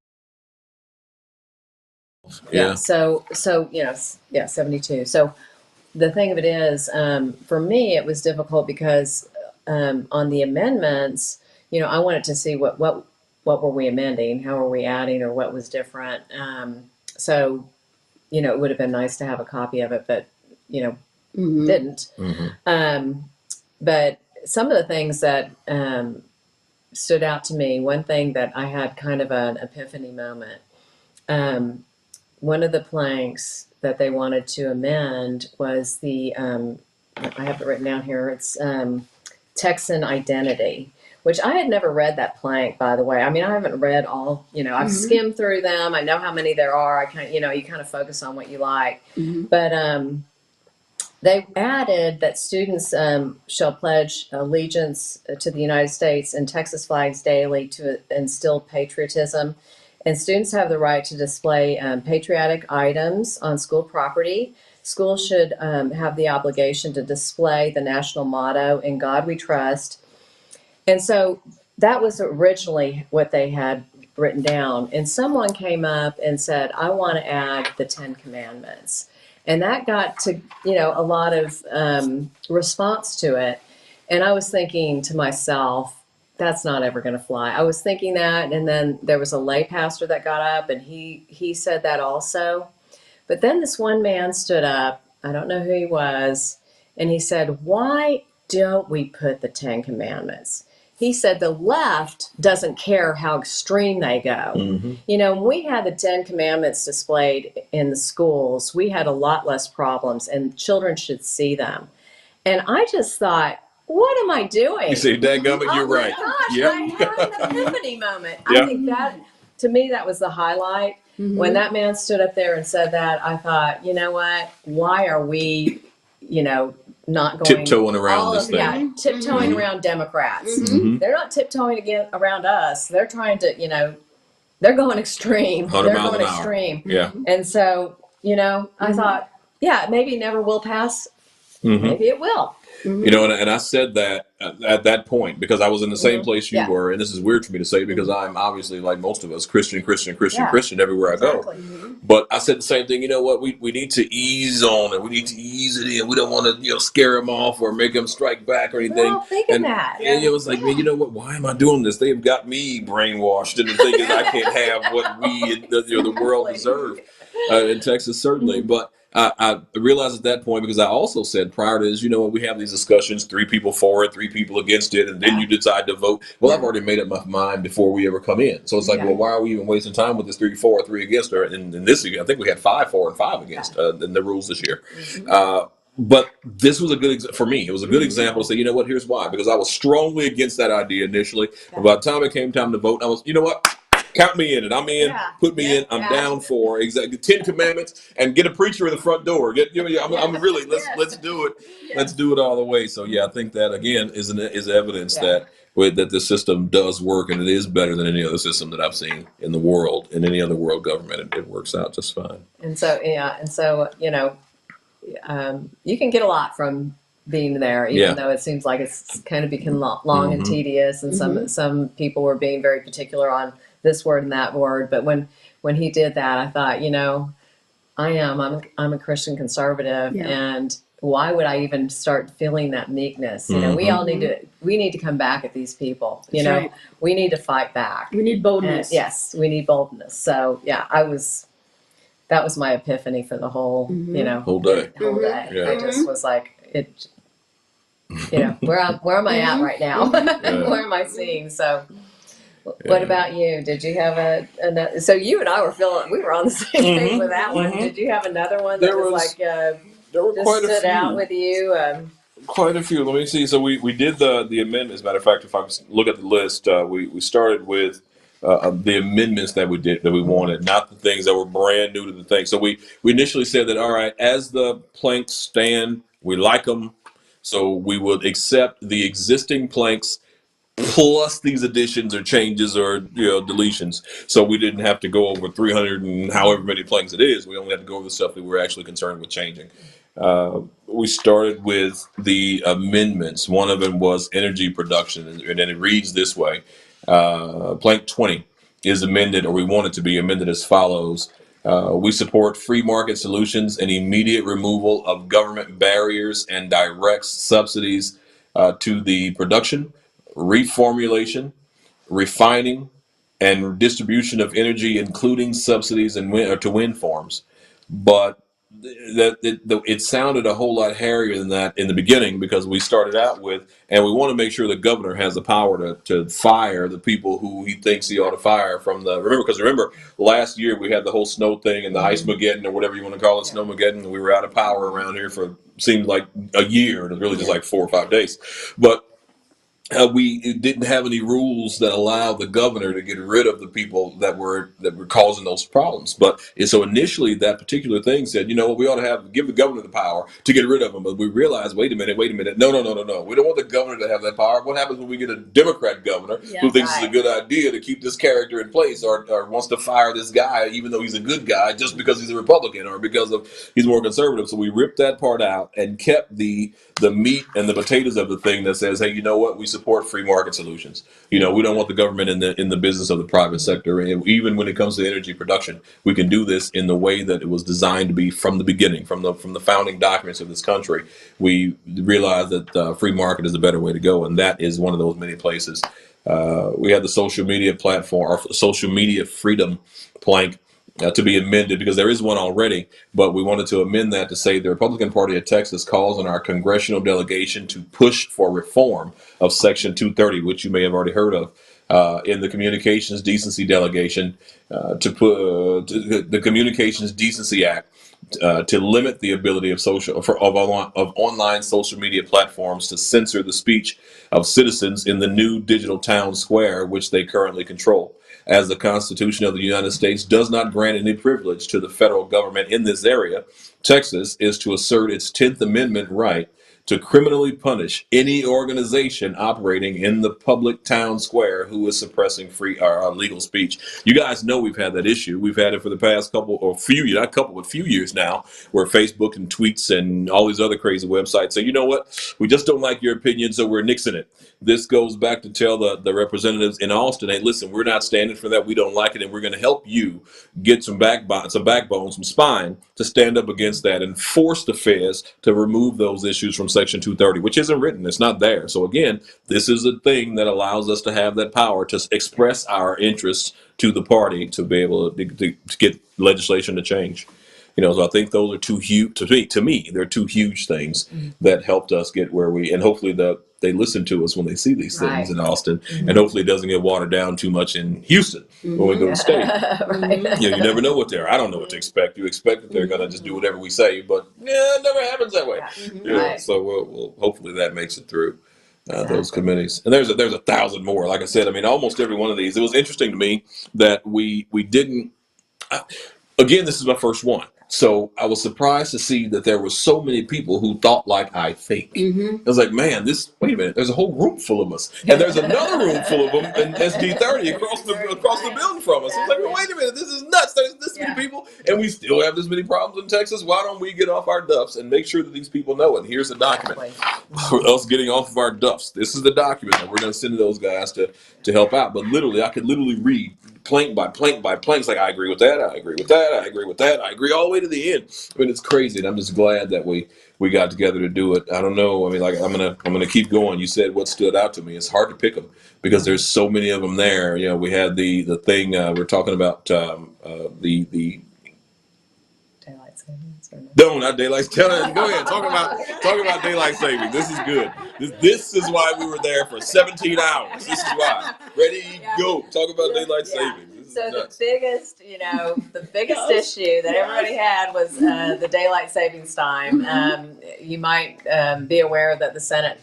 Yeah. So you know, yeah, 72. So the thing of it is, for me, it was difficult because on the amendments, you know, I wanted to see what were we amending, how were we adding, or what was different. So you know, it would have been nice to have a copy of it, but you know, didn't. But some of the things that stood out to me, one thing that I had kind of an epiphany moment. One of the planks that they wanted to amend was I have it written down here. It's Texan identity, which I had never read that plank, by the way. I mean, I haven't read all, you know, I've skimmed through them. I know how many there are. I kind of, you know, you kind of focus on what you like. But they added that students shall pledge allegiance to the United States and Texas flags daily to instill patriotism. And students have the right to display patriotic items on school property. Schools should have the obligation to display the national motto, "In God We Trust." And so that was originally what they had written down. And someone came up and said, I want to add the 10 Commandments. And that got to, you know, a lot of response to it. And I was thinking to myself, that's not ever going to fly. I was thinking that. And then there was a lay pastor that got up and he said that also. But then this one man stood up, I don't know who he was, and he said, why don't we put the 10 Commandments? He said the left doesn't care how extreme they go. You know, when we had the 10 Commandments displayed in the schools, we had a lot less problems, and children should see them. And I just thought, what am I doing? You say, dadgummit, you're right. Gosh, Yep. I had an epiphany moment. Yeah. I think that, to me, that was the highlight. When that man stood up there and said that, I thought, you know what? Why are we, you know, not going Tiptoeing around this thing. Yeah, tiptoeing around Democrats. They're not tiptoeing again around us. They're trying to, you know, they're going extreme. 100 They're miles going an hour. extreme. Yeah. And so, you know, I thought, yeah, maybe it never will pass. Maybe it will. You know, and I said that at that point because I was in the same place you Yeah. were, and this is weird for me to say because I'm obviously, like most of us, Christian Yeah. everywhere I go. Exactly. But I said the same thing. You know what? We need to ease on it. We need to ease it in. We don't want to, you know, scare them off or make them strike back or anything. Well, thinking And that. it was like, man, you know what? Why am I doing this? They've got me brainwashed into thinking I can't have what we, the world deserve in Texas, certainly. But I realized at that point because I also said prior to this, you know what? We have these discussions: 3 people for it, 3 people against it, and then you decide to vote. Well, I've already made up my mind before we ever come in. So it's like, well, why are we even wasting time with this 3 for, 3 against? Or in this, I think we had 5 for and 5 against in the rules this year. But this was a good for me. It was a good example to say, you know what? Here's why. Because I was strongly against that idea initially. But by the time it came time to vote, I was, you know what? Count me in, and I'm in. Yeah. Put me in. I'm down for exactly 10 Commandments, and get a preacher in the front door. I'm really let's do it. Let's do it all the way. So yeah, I think that again is evidence that that the system does work, and it is better than any other system that I've seen in the world, in any other world government. It works out just fine. And so you know, you can get a lot from being there, even though it seems like it's kind of become long and tedious, and some people were being very particular on this word and that word. But when he did that, I thought, you know, I'm a Christian conservative, and why would I even start feeling that meekness? You know, we all need to come back at these people. You know, right. we need to fight back. We need boldness. Yes, we need boldness. So yeah, that was my epiphany for the whole, you know, Whole day. Yeah. I just was like, it, you know, where am I at right now? Where am I seeing? So, what about you? Did you have another? So you and I we were on the same page with that one. Did you have another one that was like there were just quite stood a few. out with you? Quite a few. Let me see. So we did the amendments. As a matter of fact, if I look at the list, we started with the amendments that we wanted, not the things that were brand new to the thing. So we initially said that, all right, as the planks stand, we like them, so we would accept the existing planks plus these additions or changes or deletions. So we didn't have to go over 300 and however many planks it is. We only had to go over the stuff that we're actually concerned with changing. We started with the amendments. One of them was energy production, and then it reads this way: Plank 20 is amended, or we want it to be amended as follows. We support free market solutions and immediate removal of government barriers and direct subsidies to the production, reformulation, refining, and distribution of energy, including subsidies and to wind farms. But it sounded a whole lot hairier than that in the beginning, because we started out with, and we want to make sure the governor has the power to fire the people who he thinks he ought to fire from the, remember last year we had the whole snow thing and the ice mageddon, or whatever you want to call it, snowmageddon, and we were out of power around here for seemed like a year, and it was really just like 4 or 5 days. But we didn't have any rules that allow the governor to get rid of the people that were causing those problems. But so initially, that particular thing said, you know what, we ought to give the governor the power to get rid of them. But we realized, wait a minute, no, no. We don't want the governor to have that power. What happens when we get a Democrat governor who thinks it's a good idea to keep this character in place, or wants to fire this guy even though he's a good guy just because he's a Republican or because he's more conservative? So we ripped that part out and kept the meat and the potatoes of the thing that says, hey, you know what, we support free market solutions. We don't want the government in the business of the private sector. And even when it comes to energy production, we can do this in the way that it was designed to be from the beginning, from the founding documents of this country. We realized that free market is a better way to go, and that is one of those many places. We had the social media platform, or social media freedom plank, to be amended, because there is one already, but we wanted to amend that to say the Republican Party of Texas calls on our congressional delegation to push for reform of Section 230, which you may have already heard of, in the Communications Decency Delegation, to put the Communications Decency Act, to limit the ability of online social media platforms to censor the speech of citizens in the new digital town square, which they currently control. As the Constitution of the United States does not grant any privilege to the federal government in this area, Texas is to assert its 10th Amendment right to criminally punish any organization operating in the public town square who is suppressing free or legal speech. You guys know we've had that issue. We've had it for the past few years now, where Facebook and tweets and all these other crazy websites say, you know what, we just don't like your opinion, so we're nixing it. This goes back to tell the representatives in Austin, hey, listen, we're not standing for that. We don't like it, and we're going to help you get some backbone, some spine to stand up against that and force the feds to remove those issues from Section 230, which isn't written. It's not there. So again, this is a thing that allows us to have that power to express our interests to the party, to be able to get legislation to change. So I think those are two huge, to me, they're two huge things that helped us get where and hopefully they listen to us when they see these things in Austin, and hopefully it doesn't get watered down too much in Houston when we go to state. You never know what I don't know what to expect. You expect that they're going to just do whatever we say, but it never happens that way. So we'll hopefully that makes it through those committees. And there's 1,000 more. Like I said, I mean, almost every one of these. It was interesting to me that we didn't. Again, this is my first one. So I was surprised to see that there were so many people who thought like I think. I was like, man, wait a minute, there's a whole room full of us. And there's another room full of them in SD30 across the building from us. I was like, well, wait a minute, this is nuts. There's this many people, and we still have this many problems in Texas. Why don't we get off our duffs and make sure that these people know it? Here's the document for us getting off of our duffs. This is the document that we're going to send to those guys to help out. But literally, I could literally read plank by plank by plank. It's like, I agree with that, I agree with that, I agree with that, I agree all the way to the end. I mean, it's crazy, and I'm just glad that we got together to do it. I don't know. I mean, like, I'm gonna keep going. You said what stood out to me. It's hard to pick them because there's so many of them there. We had the thing we're talking about, the Daylight savings. no, not daylight. Go ahead. Talk about daylight savings. This is good. This is why we were there for 17 hours. This is why. Ready, go. Talk about daylight savings. So the biggest issue that everybody had was the daylight savings time. You might be aware that the Senate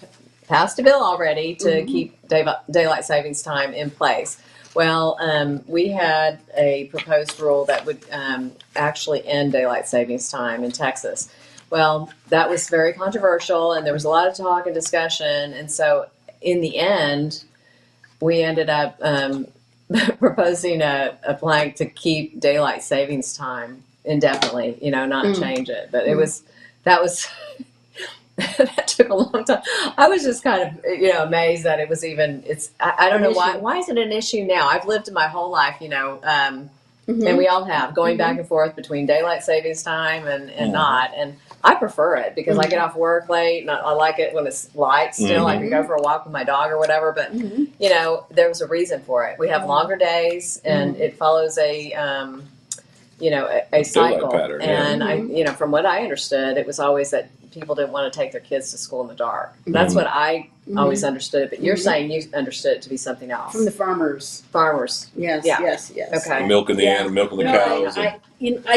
passed a bill already to keep daylight savings time in place. Well, we had a proposed rule that would actually end daylight savings time in Texas. Well, that was very controversial, and there was a lot of talk and discussion. And so in the end, we ended up proposing a plan to keep daylight savings time indefinitely, not change it. But that was that took a long time. I was just kind of, amazed that it was even. I don't know why. Why is it an issue now? I've lived my whole life, and we all have going back and forth between daylight savings time and not. And I prefer it because I get off work late, and I like it when it's light still. I can go for a walk with my dog or whatever. But there was a reason for it. We have longer days, and it follows a cycle pattern, and I from what I understood, it was always that people didn't want to take their kids to school in the dark. That's what I always understood, but you're saying you understood it to be something else. From the farmers. Yes. Yes. Okay. Milking the animals, milking the cows. I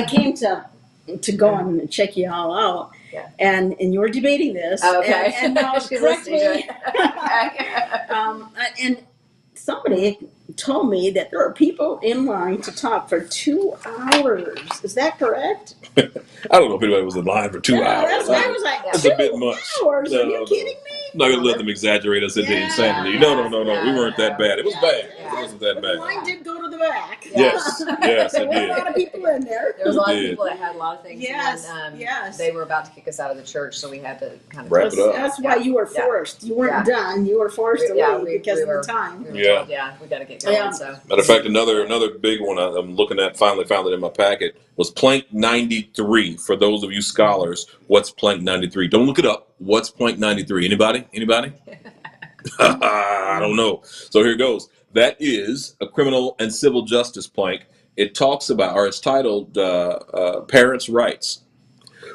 came to go and check you all out. Yeah. And you were debating this. Okay. And now She's correct listening to me. it. And somebody told me that there are people in line to talk for 2 hours. Is that correct? I don't know if anybody was in line for 2 hours. I was like, That's 2 a bit much. hours? No, Are you kidding me? I'm not going to let them exaggerate us into insanity. No. We weren't that bad. It was bad. It wasn't that The bad. line did go to the back. Yes, it There were a did. lot of people in there. There was a lot of It did. people that had a lot of things. Yes, And yes. they were about to kick us out of the church, so we had to kind of Wrap it up. That's why you were forced. You weren't done. You were forced to leave because of the time. We were told, we got to get going. Yeah. So Matter of fact, another big one I'm looking at, finally found it in my packet, was Planck 93. For those of you scholars, what's Planck 93? Don't look it up. What's Planck 93? Anybody? I don't know. So here goes. That is a criminal and civil justice plank. It talks about, or it's titled, Parents' Rights.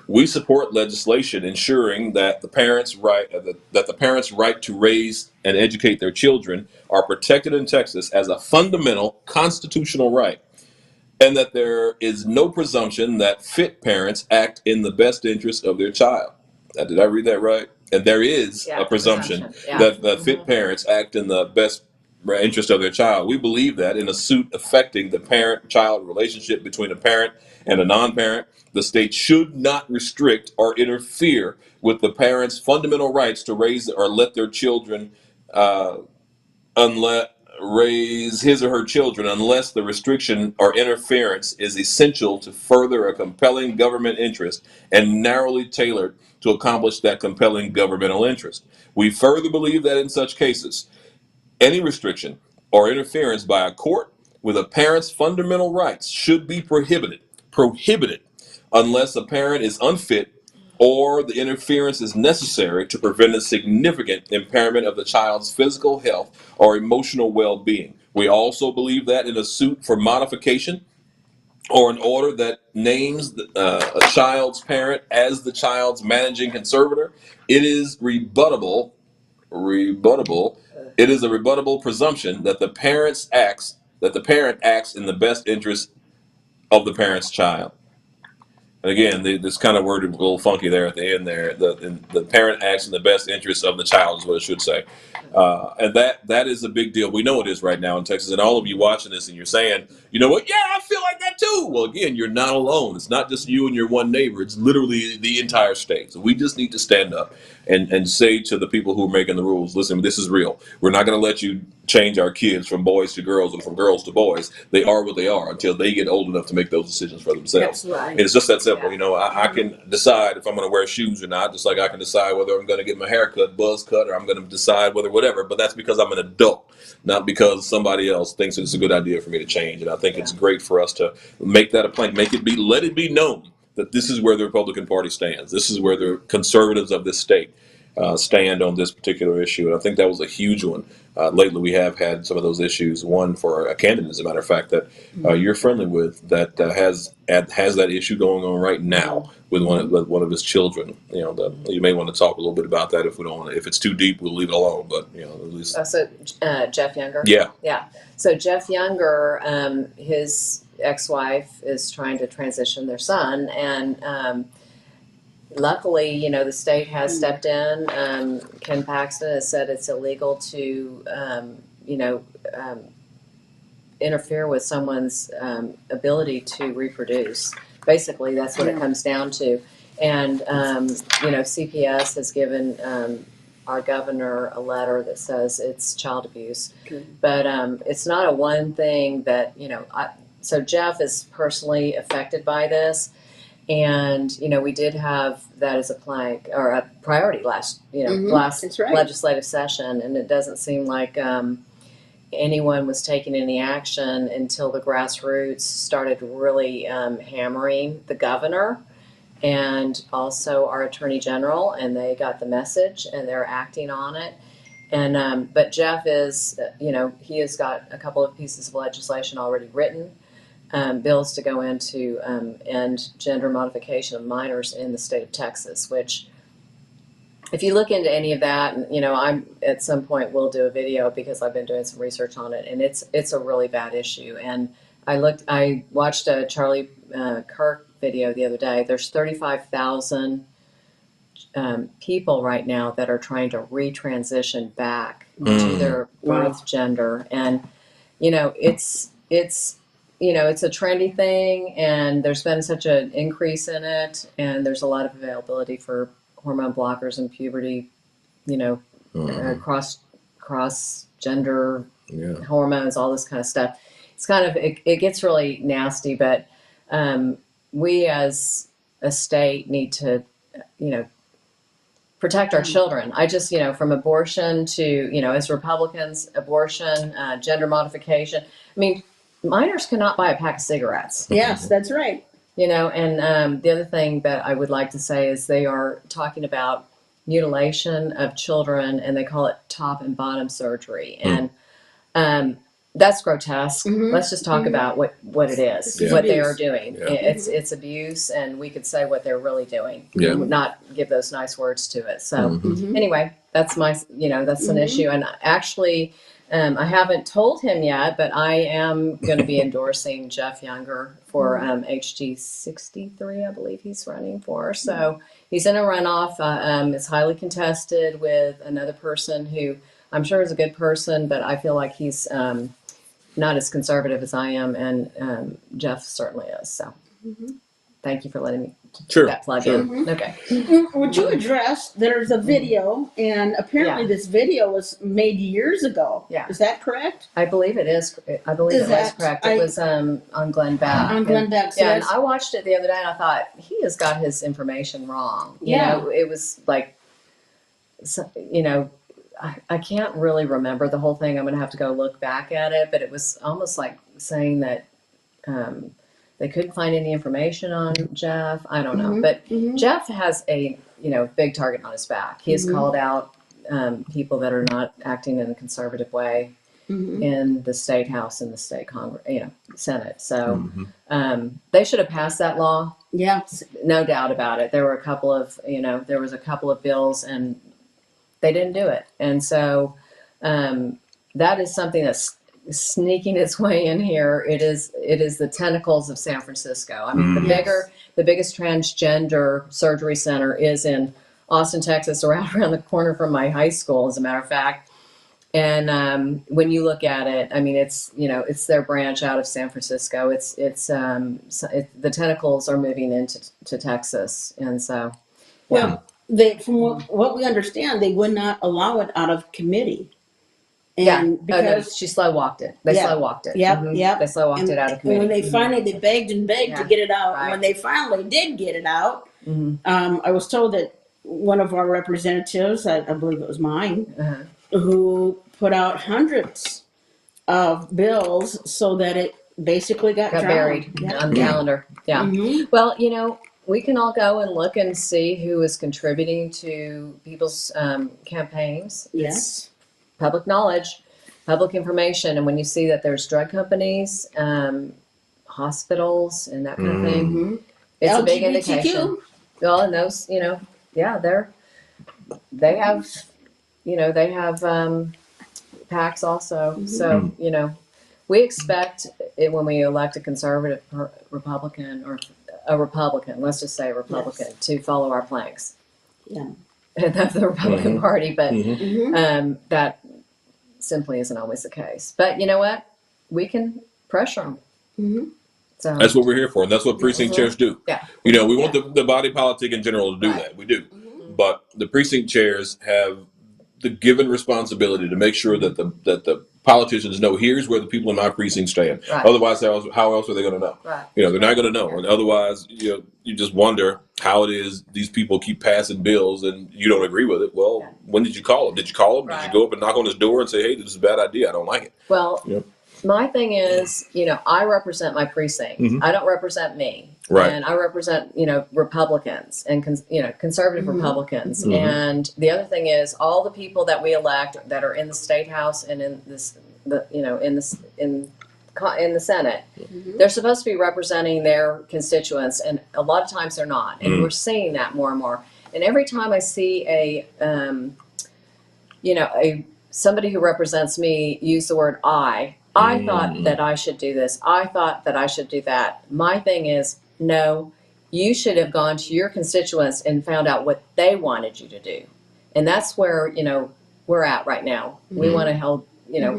We support legislation ensuring that the parents' right to raise and educate their children are protected in Texas as a fundamental constitutional right, and that there is no presumption that fit parents act in the best interest of their child. Did I read that right? And there is a presumption that fit parents act in the best interest of their child. We believe that in a suit affecting the parent-child relationship between a parent and a non-parent, the state should not restrict or interfere with the parent's fundamental rights to raise or let their children raise his or her children unless the restriction or interference is essential to further a compelling government interest and narrowly tailored to accomplish that compelling governmental interest. We further believe that in such cases, any restriction or interference by a court with a parent's fundamental rights should be prohibited unless a parent is unfit or the interference is necessary to prevent a significant impairment of the child's physical health or emotional well-being. We also believe that in a suit for modification or an order that names a child's parent as the child's managing conservator, it is rebuttable. It is a rebuttable presumption that the parent acts in the best interest of the parent's child. And again, this kind of worded a little funky there at the end there. The parent acts in the best interest of the child is what it should say. And that is a big deal. We know it is right now in Texas. And all of you watching this and you're saying, you know what? Yeah, I feel like that too. Well, again, you're not alone. It's not just you and your one neighbor. It's literally the entire state. So we just need to stand up and say to the people who are making the rules, listen, this is real. We're not going to let you change our kids from boys to girls and from girls to boys. They are what they are until they get old enough to make those decisions for themselves. That's right. And it's just that simple. I can decide if I'm going to wear shoes or not, just like I can decide whether I'm going to get my hair cut, buzz cut, or I'm going to decide whatever. But that's because I'm an adult, not because somebody else thinks it's a good idea for me to change. And I think it's great for us to make that a plank, let it be known that this is where the Republican Party stands. This is where the conservatives of this state stand on this particular issue. And I think that was a huge one. Lately, we have had some of those issues. One for a candidate, as a matter of fact, that you're friendly with, that has that issue going on right now with one of his children. You may want to talk a little bit about that if we don't want to. If it's too deep, we'll leave it alone. But at least. So Jeff Younger. Yeah. So Jeff Younger, his ex-wife is trying to transition their son, and luckily, the state has stepped in. Ken Paxton has said it's illegal to, interfere with someone's ability to reproduce. Basically, that's what it comes down to. And, CPS has given our governor a letter that says it's child abuse. Good. But it's not a one thing that, so Jeff is personally affected by this. And, we did have that as a plank or a priority last That's right. legislative session. And it doesn't seem like anyone was taking any action until the grassroots started really hammering the governor and also our attorney general, and they got the message and they're acting on it. And but Jeff is, he has got a couple of pieces of legislation already written, bills to go into end gender modification of minors in the state of Texas. Which, if you look into any of that, and I'm at some point we'll do a video because I've been doing some research on it, and it's a really bad issue. And I watched a Charlie Kirk video the other day. There's 35,000 people right now that are trying to retransition back to their birth gender, and it's it's a trendy thing, and there's been such an increase in it, and there's a lot of availability for hormone blockers and puberty, cross gender hormones, all this kind of stuff. It's kind of it gets really nasty, but we as a state need to protect our children. I just from abortion to as Republicans, abortion, gender modification. I mean, minors cannot buy a pack of cigarettes. Yes, that's right. And the other thing that I would like to say is they are talking about mutilation of children, and they call it top and bottom surgery. And that's grotesque. Let's just talk about what it is, what they are doing. Yeah. It's abuse, and we could say what they're really doing. Yeah. Not give those nice words to it. So anyway, that's that's an issue. And actually, I haven't told him yet, but I am going to be endorsing Jeff Younger for HG 63, I believe he's running for. So he's in a runoff. It's highly contested with another person who I'm sure is a good person, but I feel like he's not as conservative as I am, and Jeff certainly is. So thank you for letting me Sure. that plug in. Okay. Would you address, there's a video, and apparently this video was made years ago. Yeah. Is that correct? I believe it is. I believe Is it was that- correct. It was on Glenn Beck. On Glenn Beck's, Yeah, and yes. I watched it the other day, and I thought he has got his information wrong. Yeah. It was like, I can't really remember the whole thing. I'm going to have to go look back at it, but it was almost like saying that they couldn't find any information on Jeff. I don't know, but Jeff has a big target on his back. He has called out people that are not acting in a conservative way in the state house and the state Congress, Senate. So they should have passed that law. Yeah. No doubt about it. There were a couple of there was a couple of bills, and they didn't do it. And so that is something that's sneaking its way in here. It is the tentacles of San Francisco. I mean, the biggest transgender surgery center is in Austin, Texas, right around the corner from my high school, as a matter of fact. And when you look at it, I mean, it's their branch out of San Francisco. The tentacles are moving into Texas, and so Well, from what we understand, they would not allow it out of committee. And because she slow walked it. They slow walked it. Yep. They slow walked it out of committee. And when they finally, they begged and begged to get it out. Right. When they finally did get it out, I was told that one of our representatives, I believe it was mine, who put out hundreds of bills so that it basically got buried on the calendar. Yeah. Well, we can all go and look and see who is contributing to people's campaigns. Yes. It's public knowledge, public information. And when you see that there's drug companies, hospitals, and that kind of thing, it's a big indication. Well, and those, they have PACs also. So, we expect it when we elect a conservative Republican or a Republican, let's just say a Republican, to follow our planks. Yeah. And that's the Republican Party, but that simply isn't always the case. But you know what? We can pressure them. So That's what we're here for, and that's what precinct chairs do. Yeah. We want the body politic in general to do that. We do. But the precinct chairs have the given responsibility to make sure that the politicians know here's where the people in my precinct stand. Right. Otherwise, how else are they going to know? Right. They're not going to know, and otherwise, you just wonder how it is these people keep passing bills and you don't agree with it. Well, when did you call them? Did you call him? Did you go up and knock on his door and say, "Hey, this is a bad idea. I don't like it"? Well, my thing is, I represent my precinct. I don't represent me. Right. And I represent, Republicans and, conservative Republicans. And the other thing is all the people that we elect that are in the state house and in in the Senate, they're supposed to be representing their constituents. And a lot of times they're not. And we're seeing that more and more. And every time I see somebody who represents me use the word I thought that I should do this. I thought that I should do that. My thing is, no, you should have gone to your constituents and found out what they wanted you to do. And that's where, we're at right now. We want to hold, we're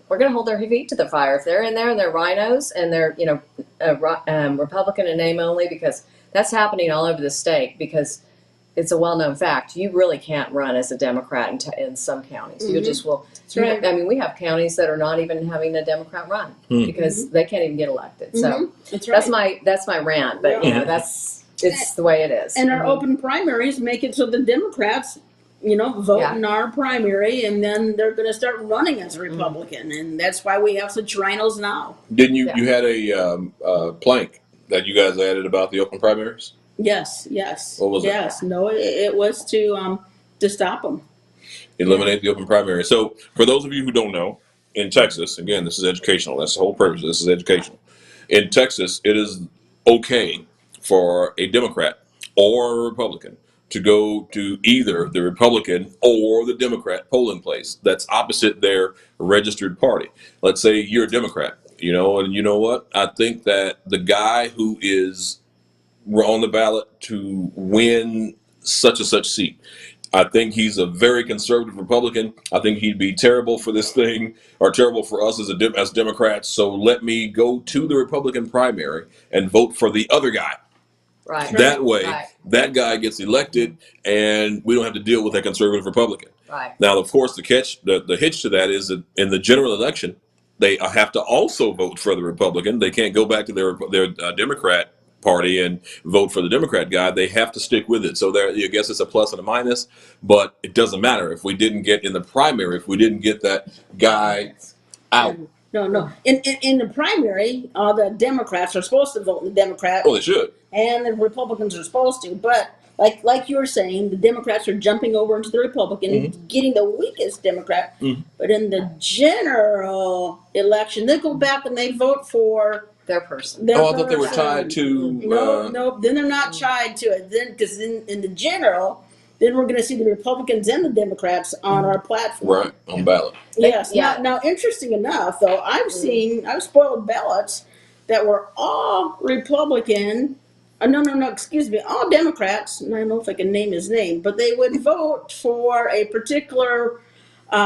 going to hold their feet to the fire. If they're in there and they're rhinos and they're, Republican in name only, because that's happening all over the state, because it's a well-known fact. You really can't run as a Democrat in some counties. You just will. That's right. I mean, we have counties that are not even having a Democrat run because they can't even get elected. So That's right. that's my rant. But it's the way it is. And our open primaries make it so the Democrats, vote in our primary, and then they're going to start running as a Republican, and that's why we have such rhinos now. Didn't you? You had a plank that you guys added about the open primaries. Yes. What was it? Yes. No, it was to stop them. Eliminate the open primary. So, for those of you who don't know, in Texas, again, this is educational. That's the whole purpose. This is educational. In Texas, it is okay for a Democrat or a Republican to go to either the Republican or the Democrat polling place that's opposite their registered party. Let's say you're a Democrat, and you know what? I think that the guy who is on the ballot to win such and such seat, I think he's a very conservative Republican. I think he'd be terrible for this thing, or terrible for us as Democrats. So let me go to the Republican primary and vote for the other guy. Right. That way, that guy gets elected, and we don't have to deal with that conservative Republican. Right. Now, of course, the hitch to that is that in the general election, they have to also vote for the Republican. They can't go back to their Democrat party and vote for the Democrat guy. They have to stick with it. So there, I guess it's a plus and a minus, but it doesn't matter if we didn't get in the primary, if we didn't get that guy out. No. In the primary, the Democrats are supposed to vote in the Democrat. Well, they should. And the Republicans are supposed to. But like you were saying, the Democrats are jumping over into the Republican, getting the weakest Democrat. But in the general election, they go back and they vote for their person. I thought they were tied to. No, then they're not tied to it. Then, because in the general, then we're going to see the Republicans and the Democrats on our platform. Right, on ballot. Yes. Now, interesting enough, though, I've spoiled ballots that were all Republican. Excuse me, all Democrats. And I don't know if I can name his name, but they would vote for a particular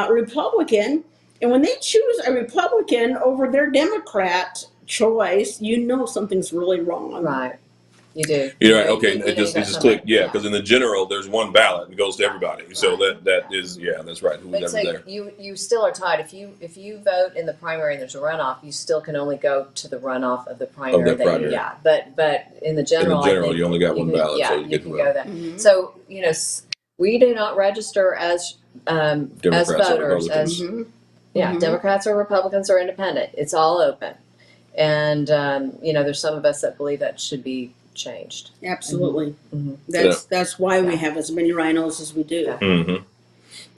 Republican. And when they choose a Republican over their Democrat choice, something's really wrong. Right. You do. You're right. Okay. It just clicked. Yeah. Because in the general, there's one ballot and it goes to everybody. Right. So that is, that's right. Who's ever there. You still are tied. If you vote in the primary and there's a runoff, you still can only go to the runoff of the primary. But in the general, you only got one ballot. So you can go there. So we do not register as voters Democrats or Republicans or independent. It's all open. And there's some of us that believe that should be changed. Absolutely. That's why we have as many rhinos as we do.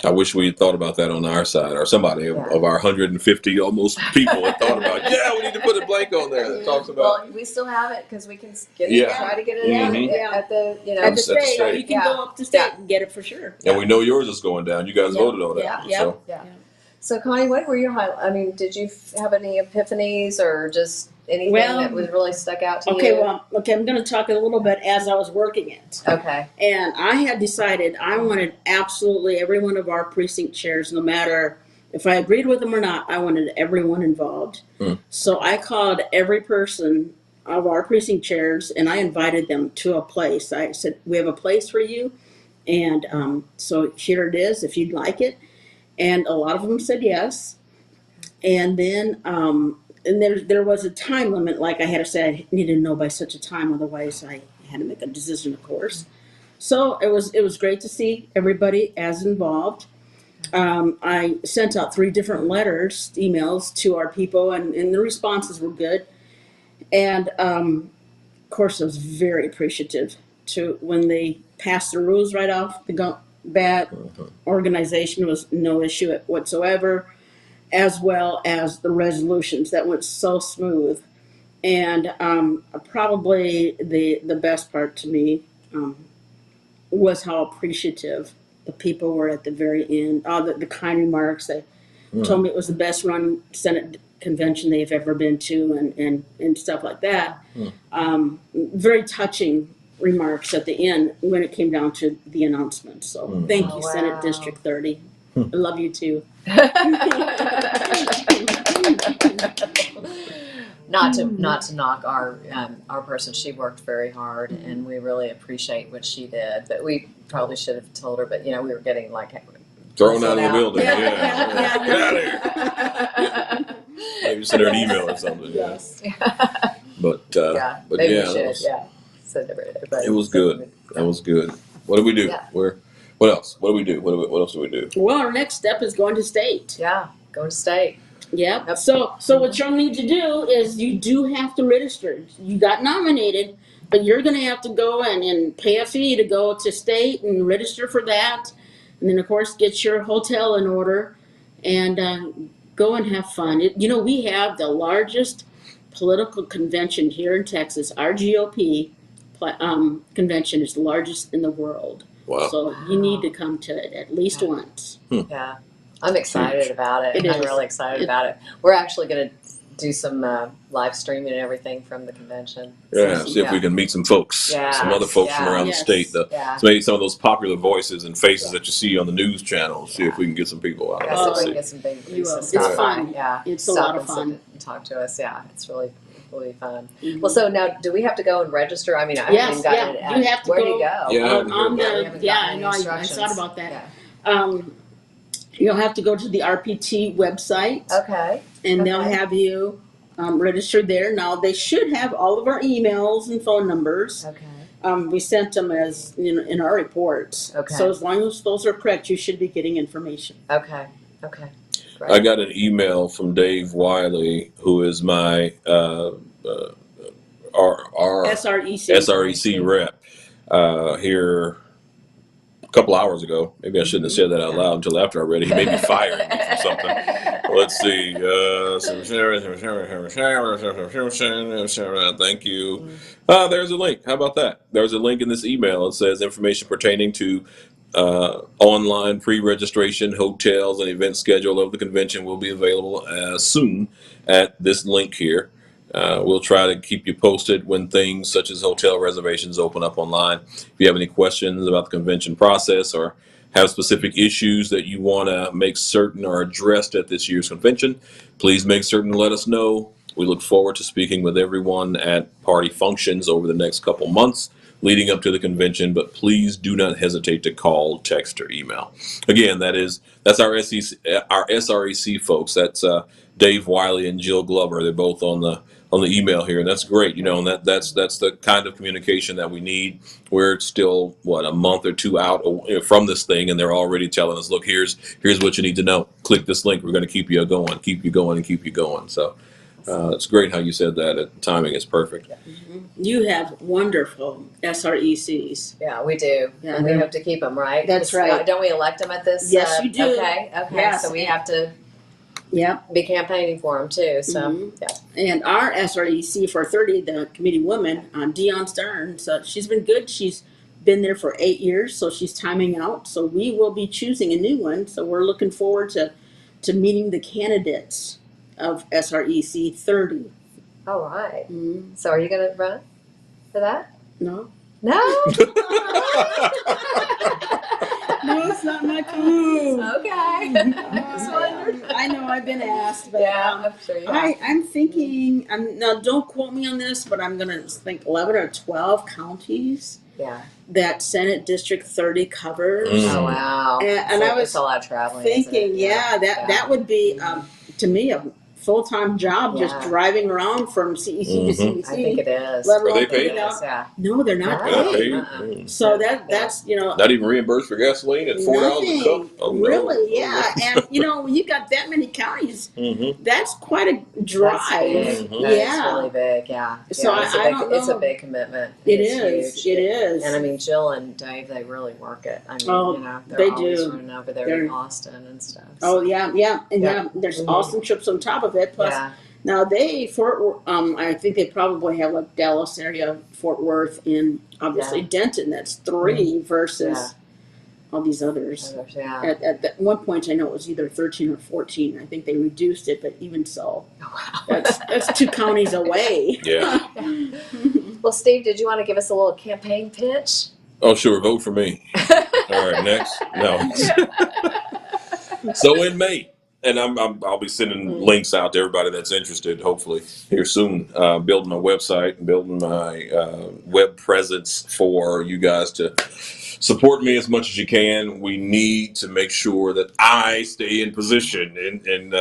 I wish we had thought about that on our side, or somebody of our 150 almost people had thought about. We need to put a blank on there that talks about. Well, we still have it because we can get it, try to get it at the state. You can go up to state and get it for sure. And we know yours is going down. You guys voted on that. So, Connie, what were your highlights? I mean, did you have any epiphanies or just anything that was really stuck out to you? I'm going to talk a little bit as I was working it. Okay. And I had decided I wanted absolutely every one of our precinct chairs, no matter if I agreed with them or not, I wanted everyone involved. So I called every person of our precinct chairs and I invited them to a place. I said, we have a place for you. And so here it is, if you'd like it. And a lot of them said yes. And then and there was a time limit, like I had to say I needed to know by such a time, otherwise I had to make a decision, of course. So it was great to see everybody as involved. I sent out 3 different letters, emails to our people, and the responses were good. And of course, I was very appreciative to when they passed the rules right off the bat. Organization was no issue whatsoever, as well as the resolutions that went so smooth. And probably the best part to me was how appreciative the people were at the very end. All the kind remarks. They told me it was the best run Senate convention they've ever been to, and stuff like that. Very touching remarks at the end when it came down to the announcement. So thank you, Oh, Senate wow. District 30. I love you too. Not to knock our person. She worked very hard, and we really appreciate what she did. But we probably should have told her. But we were getting like Thrown out of the out. building. Yeah, Yeah. Get out of here. Maybe send her an email or something. Yes. But Maybe yeah, we should. Send everybody. it was good. That was good. What did we do? Yeah. What else? What do we do? What else do we do? Well, our next step is going to state. Yeah, go to state. Yep. Yep. So what you'll need to do is you do have to register. You got nominated, but you're going to have to go and pay a fee to go to state and register for that. And then, of course, get your hotel in order and go and have fun. We have the largest political convention here in Texas. Our GOP convention is the largest in the world. Wow. So you need to come to it at least once. Yeah, I'm excited about it. It I'm is. really excited about it. We're actually going to do some live streaming and everything from the convention. Yeah, see if we can meet some folks, Yeah. some other folks from Yeah. around Yes. the state. Yeah. So maybe some of those popular voices and faces that you see on the news channels. See if we can get some people out. Yeah, Oh, so we See. can get some big You will. to It's stop by. fun. Yeah, It's a stop lot of and sit fun. and talk to us. Yeah, it's really fun. Mhm. Well, so now, do we have to go and register? I mean, I Yes, haven't gotten yeah. it. You have to Where do go. you go? Yeah, I haven't heard On about We the, haven't yeah, gotten I any know. I instructions. thought about that. Yeah. You'll have to go to the RPT website, Okay. and they'll Okay. have you registered there. Now they should have all of our emails and phone numbers. Okay. We sent them as in our reports. Okay. So as long as those are correct, you should be getting information. Okay. Okay. Great. I got an email from Dave Wiley, who is my our SREC. SREC rep here a couple hours ago. Maybe I shouldn't have said that out loud until after I read it. He may be firing me from something. Let's see. Thank you. There's a link. How about that? There's a link in this email. It says information pertaining to online pre-registration, hotels, and event schedule of the convention will be available soon at this link here. We'll try to keep you posted when things such as hotel reservations open up online. If you have any questions about the convention process or have specific issues that you want to make certain are addressed at this year's convention, please make certain to let us know. We look forward to speaking with everyone at party functions over the next couple months leading up to the convention, but please do not hesitate to call, text, or email. Again, that's our SREC folks. That's Dave Wiley and Jill Glover. They're both on the email here, and that's great. And that's the kind of communication that we need. We're still a month or two out from this thing, and they're already telling us, look, here's what you need to know. Click this link. We're going to keep you going, and keep you going. So it's great how you said that. The timing is perfect. You have wonderful SRECs. Yeah, we do. Yeah, and we they're- have to keep them, right? That's 'Cause, right. Don't we elect them at this? Yes, you do. Okay. Yes. So we have to Yep. be campaigning for them too. So Mhm. yeah. And our SREC for 30, the committee woman, Dion Stern, so she's been good. She's been there for 8 years, so she's timing out. So we will be choosing a new one. So we're looking forward to meeting the candidates of SREC 30. All right. Mm, So are you going to run for that? no? No. No, it's not my time. Okay. I just wondered. I know I've been asked, but Yeah, I'm sure you have. I'm thinking, now don't quote me on this, but I'm going to think 11 or 12 counties Yeah. that Senate District 30 covers. Mm. Oh wow. And I was it's a lot of traveling. thinking, isn't it? that would be, to me, a full-time job, just Yeah. driving around from CEC to CEC. I think it is. Let Are alone they paid? picking up. Yeah. No, they're not No. They're not paid. paid. Uh-uh. Mm. So Yeah. that's Not even reimbursed for gasoline at $4 a cup. nothing. Oh Really, no. yeah. And when you've got that many counties, Mm-hmm. that's quite a That's drive. big. Mhm. That is really big. Yeah. So yeah, I don't know. It's a big commitment. It It's is. huge. It is. And I mean, Jill and Dave, they really work it. I mean, Oh, they're they always do. running over there They're- in Austin and stuff. Oh yeah, and Yeah. there's Mhm. Austin trips on top of it. Plus, Yeah. now I think they probably have like Dallas area, Fort Worth, and obviously Yeah. Denton. That's 3 versus Yeah. all these others. Yeah. At one point, I know it was either 13 or 14. I think they reduced it, but even so, Oh, wow. that's 2 counties away. Yeah. Well, Steve, did you want to give us a little campaign pitch? Oh sure, vote for me. All right, next. No. So in May, and I'll be sending links out to everybody that's interested. Hopefully here soon. Building my website, building my web presence for you guys to support me as much as you can. We need to make sure that I stay in position in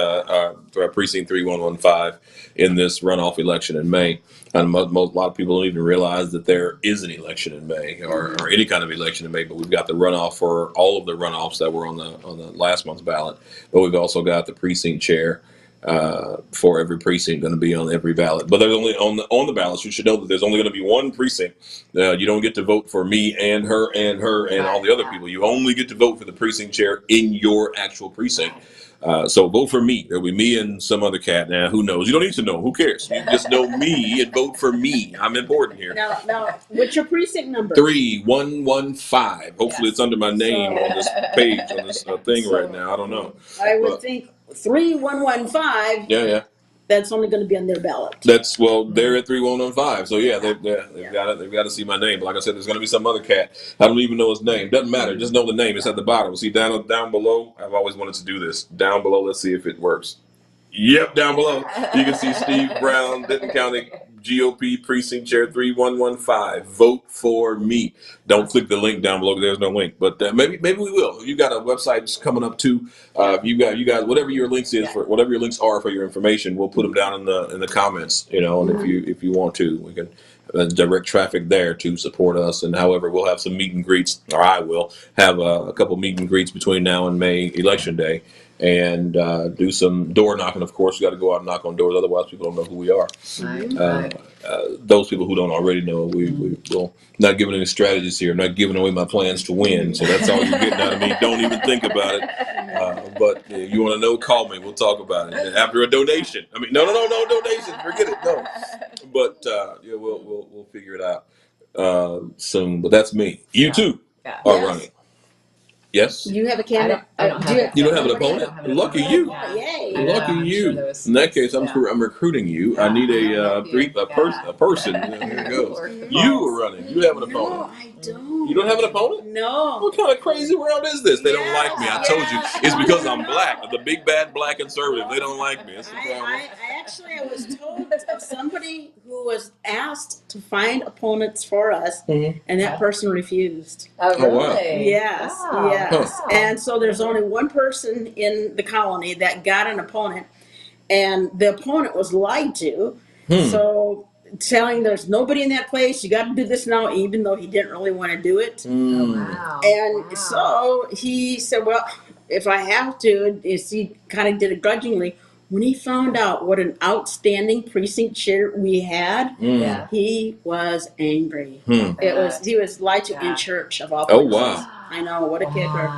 precinct 3115 in this runoff election in May. And a lot of people don't even realize that there is an election in May, or any kind of election in May. But we've got the runoff for all of the runoffs that were on the last month's ballot. But we've also got the precinct chair for every precinct going to be on every ballot. But there's only on the ballots. You should know that there's only going to be one precinct. You don't get to vote for me and her and all the other people. You only get to vote for the precinct chair in your actual precinct. So vote for me. There'll be me and some other cat. Now, who knows? You don't need to know. Who cares? You just know me and vote for me. I'm important here. Now, what's your precinct number? 3115. Hopefully, Yes. it's under my name on this page, on this thing right now. I don't know. I would But- think 3115. Yeah. That's only going to be on their ballot. That's they're at 3115. So yeah, they've Yeah. got to see my name. But like I said, there's going to be some other cat. I don't even know his name. Doesn't matter. Just know the name. It's at the bottom. See down below. I've always wanted to do this. Down below. Let's see if it works. Yep, down below you can see Steve Brown, Denton County GOP Precinct Chair 3115. Vote for me. Don't click the link down below. There's no link, but maybe we will. You got a website coming up too. You got whatever your links is for whatever your links are for your information. We'll put them down in the comments. And if you want to, we can direct traffic there to support us. And however, we'll have some meet and greets, or I will have a couple meet and greets between now and May election day. And do some door knocking. Of course, we got to go out and knock on doors. Otherwise, people don't know who we are. Right. Those people who don't already know, we will not giving any strategies here. I'm not giving away my plans to win. So that's all you're getting out of me. Don't even think about it. But you want to know? Call me. We'll talk about it after a donation. I mean, no donation. Forget it. No. But we'll figure it out soon. But that's me. You too Yeah. are Yes. running. Yes. You have a candidate. I don't have it. You don't have an I don't opponent? have an Lucky opponent. you. Yeah. Yay. I know, Lucky I'm you. sure there was- In that case, yeah. I'm recruiting you. I need a person. There it goes. You are running. You have an No, opponent. I don't. You don't have an opponent? No. What kind of crazy world is this? They don't Yeah, like me. I told you. yeah. It's because I'm black. The big bad black conservative. They don't like me. That's the problem. I was told of somebody who was asked to find opponents for us, Mhm. and that person refused. Oh, Oh, wow. Yes, really? yes. Wow. And so there's only one person in the colony that got an opponent, and the opponent was lied to. So telling there's nobody in that place, you got to do this now, even though he didn't really want to do it. Oh, wow. And Wow. so he said, well, if I have to, he kind of did it grudgingly. When he found out what an outstanding precinct chair we had, Yeah. he was angry. Hmm. He was lied to Yeah. in church of all Oh, places. wow. I know, what a kicker.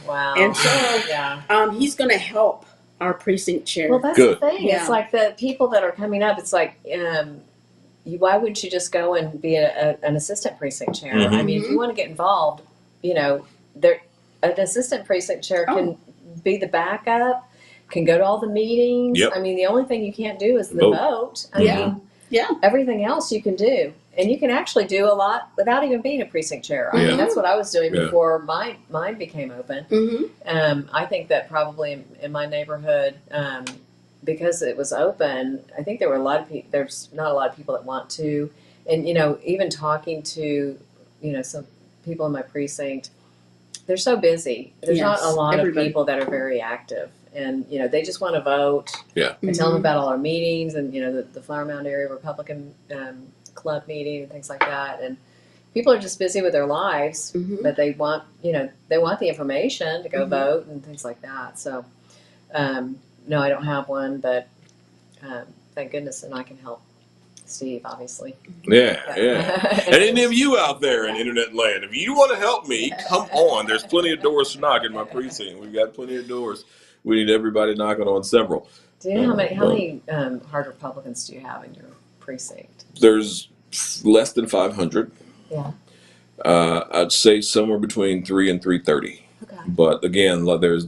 Wow. And so yeah. he's going to help our precinct chair. Well, that's Good. the thing. Yeah. It's like the people that are coming up. It's like, why wouldn't you just go and be an assistant precinct chair? Mhm. I mean, if you want to get involved, an assistant precinct chair can be the backup, can go to all the meetings. Yep. I mean, the only thing you can't do is the Vote. vote. I Yeah. mean, Yeah. everything else you can do. And you can actually do a lot without even being a precinct chair. I Yeah. mean, that's what I was doing Yeah. before mine became open. Mm-hmm. I think that probably in my neighborhood, because it was open, I think there were a lot of people. There's not a lot of people that want to, and even talking to some people in my precinct, they're so busy. There's not a Yes, lot everybody. of people that are very active, and they just want to vote. Yeah. I tell them about all our meetings, and the Flower Mound Area Republican Club meeting and things like that. And people are just busy with their lives, Mhm. but they want the information to go vote and things like that. So, no, I don't have one, but thank goodness, and I can help Steve, obviously. Yeah. Yeah. And any of you out there in internet land, if you want to help me, come on. There's plenty of doors to knock in my precinct. We've got plenty of doors. We need everybody knocking on several. Do you know how many hard Republicans do you have in your precinct? There's less than 500. Yeah. I'd say somewhere between 3 and 330. Okay. But again, there's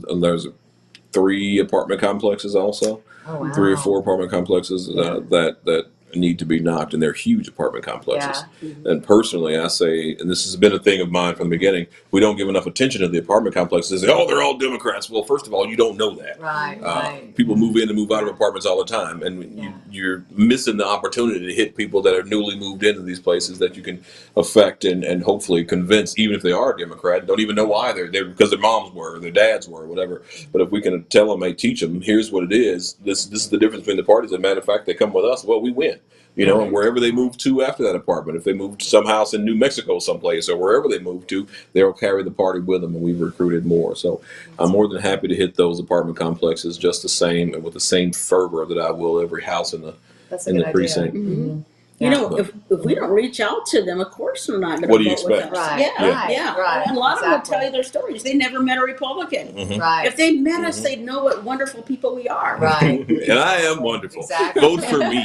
3 apartment complexes also. Oh wow. 3 or 4 apartment complexes Yeah. that need to be knocked, and they're huge apartment complexes. Yeah. And personally, I say, and this has been a thing of mine from the beginning, we don't give enough attention to the apartment complexes. They say, oh, they're all Democrats. Well, first of all, you don't know that. Right. Right. People move in and move out of apartments all the time, and Yeah. you're missing the opportunity to hit people that are newly moved into these places that you can affect and hopefully convince, even if they are Democrat, don't even know why they're there because their moms were or their dads were or whatever. But if we can tell them, hey, teach them, here's what it is. This is the difference between the parties. As a matter of fact, they come with us. Well, we win. And wherever they move to after that apartment, if they move to some house in New Mexico someplace or wherever they move to, they'll carry the party with them, and we've recruited more. So I'm more than happy to hit those apartment complexes just the same and with the same fervor that I will every house in the That's a in good the idea. precinct. Mm-hmm. You Yeah. know, if we don't reach out to them, of course they're not going to What do you vote with expect? us. Right. Yeah, Right. yeah. Right. And a lot of them will Exactly. tell you their stories. They never met a Republican. Mhm. Right. If they met us, they'd know what wonderful people we are. Right. And I am wonderful. Exactly. Vote for me.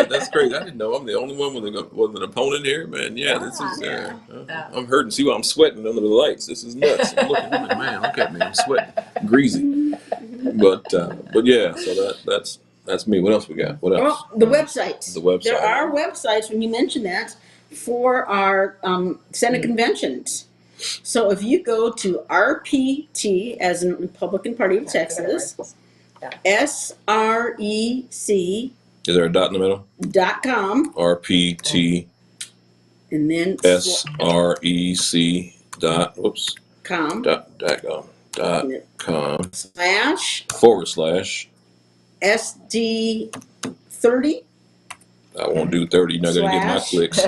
That's great. I didn't know I'm the only one with an opponent here, man. Yeah, this is. Yeah. I'm hurting. See why I'm sweating under the lights. This is nuts. I'm looking, I'm like, man, look at me. I'm sweating, greasy. But yeah. So that's me. What else we got? What else? Well, the websites. The website. There are websites, when you mention that, for our Senate conventions. So if you go to RPT, as in Republican Party of Texas, SREC.com, Is there a dot in the middle? RPT and then SREC dot whoops com dot com / SD30. I won't do 30. You're not going to get my clicks.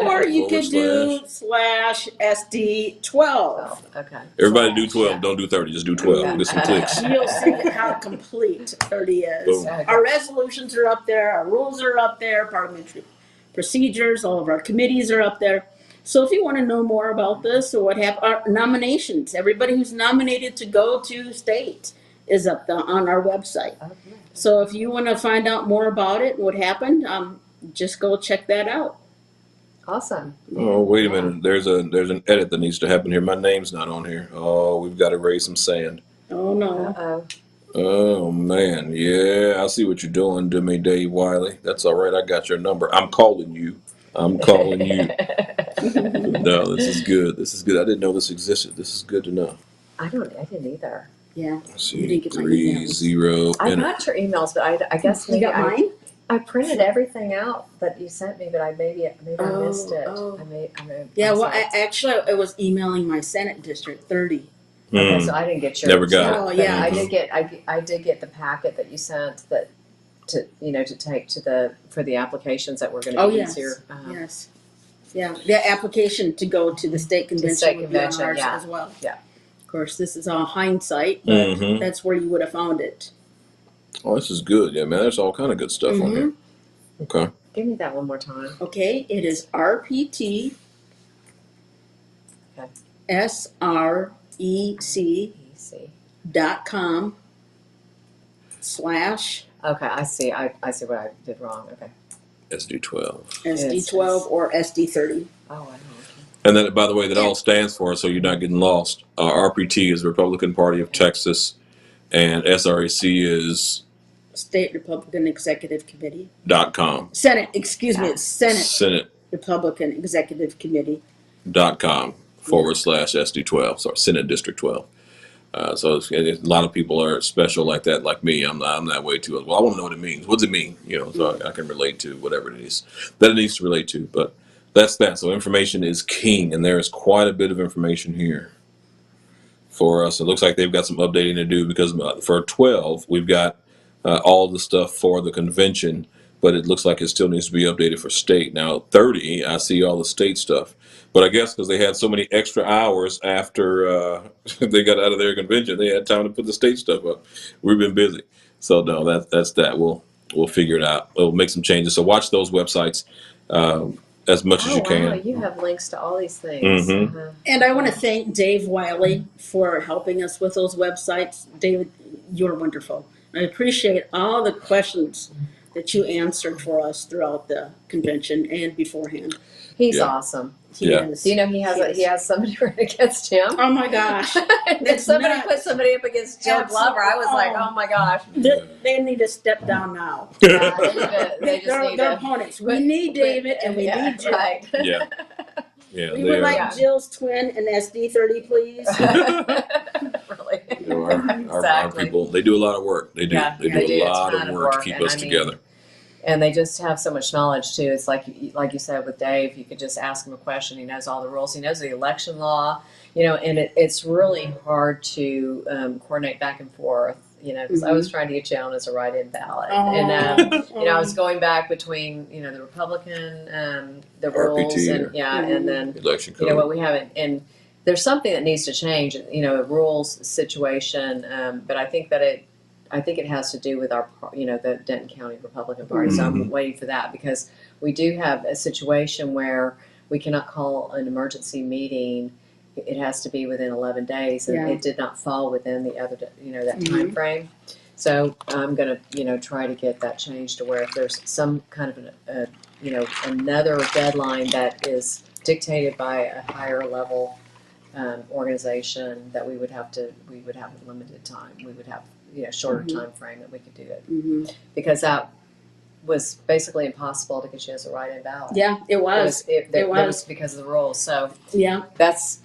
Or you could do /SD12. Oh, okay. Everybody do 12. Don't do 30. Just do 12. Okay. Get some clicks. You'll see how complete 30 is. Boom. Our resolutions are up there, our rules are up there, parliamentary procedures, all of our committees are up there. So if you want to know more about this or what happened, our nominations, everybody who's nominated to go to state is up on our website. Okay. So if you want to find out more about it and what happened, just go check that out. Awesome. Oh, wait a minute. There's an edit that needs to happen here. My name's not on here. Oh, we've got to raise some sand. Oh no. Uh-oh. Oh man, yeah, I see what you're doing to me, Dave Wiley. That's all right. I got your number. I'm calling you. No, this is good. This is good. I didn't know this existed. This is good to know. I didn't either. Yeah. Let's You see, didn't get my 3 emails. 0. I enter. got your emails, but I guess You maybe got mine? I printed everything out that you sent me, but I maybe I missed it. Oh. I Yeah, well, missed I was emailing my Senate District 30. Okay, Hmm. so I didn't get yours. Never got it. Oh, But yeah. I did get the packet that you sent to take for the applications that were going to Oh, be yes. easier. Yes. Yeah, the application to go to the state convention state would be on convention, ours yeah. as well. Yeah. Of course, this is all hindsight, but Mhm. that's where you would have found it. Oh, this is good. Yeah, man, there's all kind of good stuff on here. Okay. Give me that one more time. Okay, it is RPT Okay. SREC.com / Okay, I see. I see what I did wrong. Okay. SD12. SD12 or SD30. Oh, I know. Okay. And then, by the way, that all stands for, so you're not getting lost. RPT is Republican Party of Texas, and SREC is State Republican Executive Committee. .com. Senate, excuse me, it's Senate Senate.com Republican Executive Committee. / SD12. Sorry, Senate District 12. So a lot of people are special like that, like me. I'm that way too. Well, I want to know what it means. What's it mean? So I can relate to whatever it is that it needs to relate to. But that's that. So information is king, and there is quite a bit of information here for us. It looks like they've got some updating to do because for 12, we've got all the stuff for the convention, but it looks like it still needs to be updated for state. Now, 30, I see all the state stuff. But I guess because they had so many extra hours after they got out of their convention, they had time to put the state stuff up. We've been busy. So, no, that's that. We'll figure it out. We'll make some changes. So, watch those websites as much as Oh you wow, can. you have links to all these things. Mm-hmm. And I want to thank Dave Wiley for helping us with those websites. David, you're wonderful. I appreciate all the questions that you answered for us throughout the convention and beforehand. He's Yeah. awesome. He Yeah. is. Do you know he has somebody running against him? Oh my gosh. If That's somebody nuts. put somebody up against Joe Glover, I was like, oh my gosh. They need to step down now. Yeah, they just need They're to. opponents. We need David and we need Jill. Right. Yeah. Yeah. We they would are. like Yeah. Jill's twin and SD30, please. Really. Our Exactly. people, they do a lot of work. They do. Yeah, They they do do a a lot ton of of work to work, keep and us I mean, together. And they just have so much knowledge too. It's like you said with Dave, you could just ask him a question. He knows all the rules. He knows the election law. And it's really hard to coordinate back and forth. Because I was trying to get you on as a write-in ballot, and I was going back between the Republican, the rules, RPT and and then election code. what we haven't. And there's something that needs to change. A rules situation, but I think it has to do with the Denton County Republican Party. So I'm waiting for that because we do have a situation where we cannot call an emergency meeting. It has to be within 11 days, and it did not fall within the other, that time frame. So I'm going to, try to get that changed to where if there's some kind of another deadline that is dictated by a higher level organization, that we would have a limited time. We would have shorter time frame that we could do it because that was basically impossible to get you as a write-in ballot. Yeah, it was. It was because of the rules. So Yeah. that's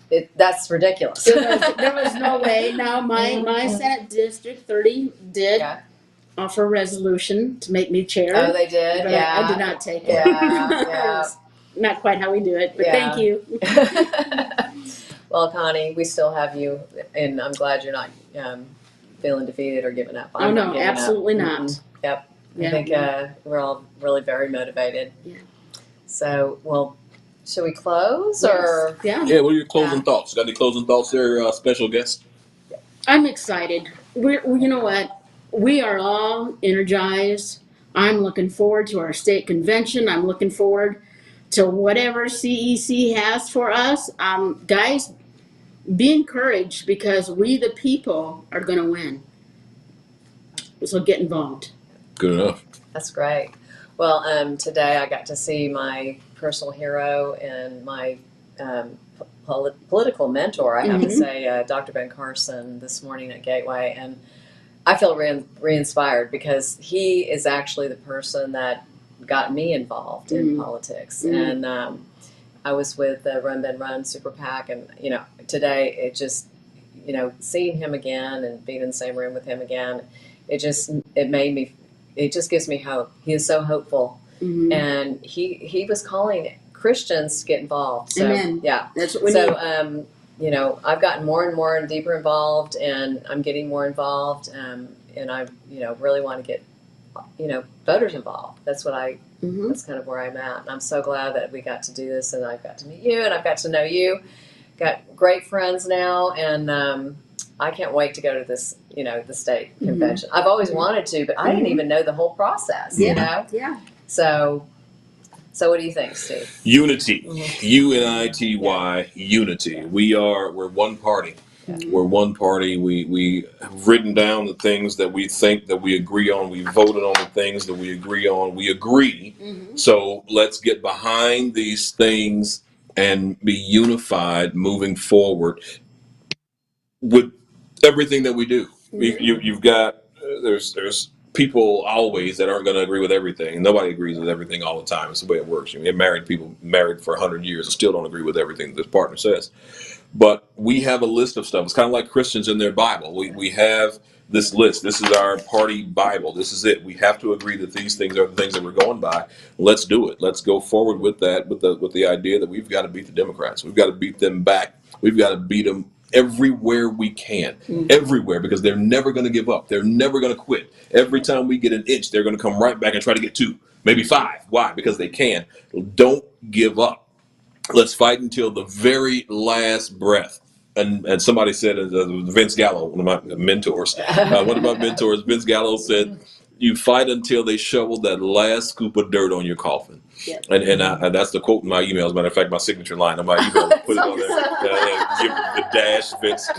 ridiculous. There was no way. Now, my Senate District 30 did Yeah. offer a resolution to make me chair. Oh, they did. But Yeah, I did not take it. Yeah. It's not quite how we do it, but Yeah. thank you. Well, Connie, we still have you, and I'm glad you're not feeling defeated or giving up. Oh I'm not no, giving up. absolutely not. Mm-mm. Yep. I Yeah. think we're all really very motivated. Yeah. So, well, should we close Yes. or? Yeah, Yeah. What are your closing thoughts? Got any closing thoughts there, special guest? I'm excited. You know what? We are all energized. I'm looking forward to our state convention. I'm looking forward to whatever CEC has for us. Guys, be encouraged because we, the people, are going to win. So get involved. Good enough. That's great. Well, today I got to see my personal hero and my political mentor, I have to say, Dr. Ben Carson, this morning at Gateway. And I feel re-inspired because he is actually the person that got me involved in politics. And I was with the Run Ben Run Super PAC, and today it just seeing him again and being in the same room with him again, it just gives me hope. He is so hopeful, and he was calling Christians to get involved. So Amen. yeah, That's what we need. So I've gotten more and more and deeper involved, and I'm getting more involved, and I really want to get voters involved. That's what that's kind of where I'm at. And I'm so glad that we got to do this, and I've got to meet you, and I've got to know you. Got great friends now, and I can't wait to go to this, the state convention. I've always wanted to, but I didn't even know the whole process, Yeah. So what do you think, Steve? Unity. UNITY. Unity. We're one party. We're one party. We have written down the things that we think that we agree on. We voted on the things that we agree on. We agree. So let's get behind these things and be unified moving forward with everything that we do. You've got there's people always that aren't going to agree with everything. Nobody agrees with everything all the time. It's the way it works. You get married people married for 100 years and still don't agree with everything this partner says. But we have a list of stuff. It's kind of like Christians in their Bible. We have this list. This is our party Bible. This is it. We have to agree that these things are the things that we're going by. Let's do it. Let's go forward with that, with the idea that we've got to beat the Democrats. We've got to beat them back. We've got to beat them everywhere we can, everywhere, because they're never going to give up. They're never going to quit. Every time we get an inch, they're going to come right back and try to get 2, maybe 5. Why? Because they can. Don't give up. Let's fight until the very last breath. And somebody said, Vince Gallo, one of my mentors, Vince Gallo said, you fight until they shovel that last scoop of dirt on your coffin. Yep. And that's the quote in my email. As a matter of fact, my signature line on my email, put it on there, give the dash Vince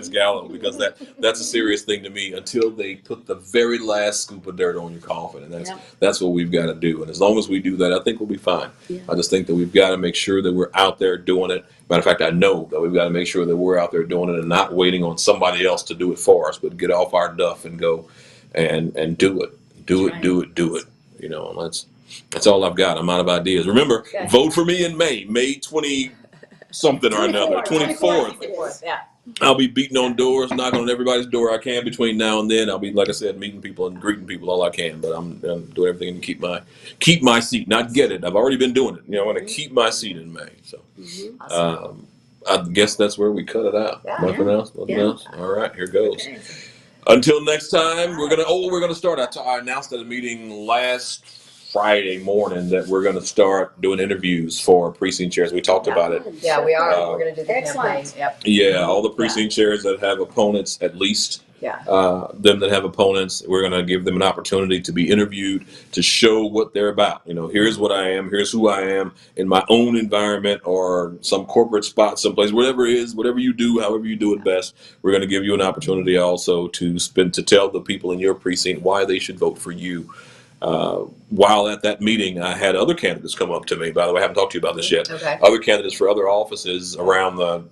Gallo, because that's a serious thing to me. Until they put the very last scoop of dirt on your coffin, and that's what we've got to do. And as long as we do that, I think we'll be fine. Yeah. I just think that we've got to make sure that we're out there doing it. Matter of fact, I know that we've got to make sure that we're out there doing it and not waiting on somebody else to do it for us, but get off our duff and go and do it. Do it. You know, and that's all I've got. I'm out of ideas. Remember, vote for me in May 20 something or another, 24th. Yeah. I'll be beating on doors, knocking on everybody's door I can between now and then. I'll be, like I said, meeting people and greeting people all I can. But I'm doing everything to keep my seat, not get it. I've already been doing it. You know, I want to keep my seat in May. So, Awesome. I guess that's where we cut it out. Yeah. Nothing else. All right, here goes. Until next time, we're gonna start. I announced at a meeting last Friday morning that we're gonna start doing interviews for precinct chairs. We talked about it. Yeah, we are. We're going to do the Excellent. campaign. Yep. Yeah, all the precinct chairs that have opponents, at least Yeah. them that have opponents, we're going to give them an opportunity to be interviewed to show what they're about. You know, here's what I am, here's who I am in my own environment or some corporate spot, someplace, whatever it is, whatever you do, however you do it best. We're going to give you an opportunity also to tell the people in your precinct why they should vote for you. While at that meeting, I had other candidates come up to me. By the way, I haven't talked to you about this yet. Okay. Other candidates for other offices around the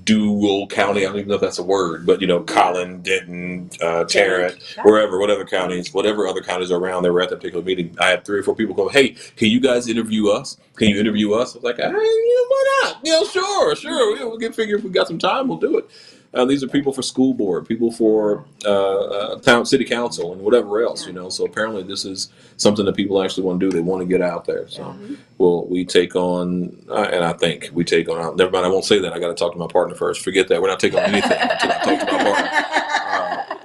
dual county. I don't even know if that's a word, but you know, Collin, Denton, Tarrant, whatever other counties are around. They were at that particular meeting. I had 3 or 4 people go, "Hey, can you guys interview us? Can you interview us?" I was like, "Hey, why not? Sure. We'll figure if we got some time, we'll do it." These are people for school board, people for town, city council, and whatever else, So apparently, this is something that people actually want to do. They want to get out there. So, we take on, and I think we take on. Never mind, I won't say that. I got to talk to my partner first. Forget that. We're not taking on anything until I talk to my partner.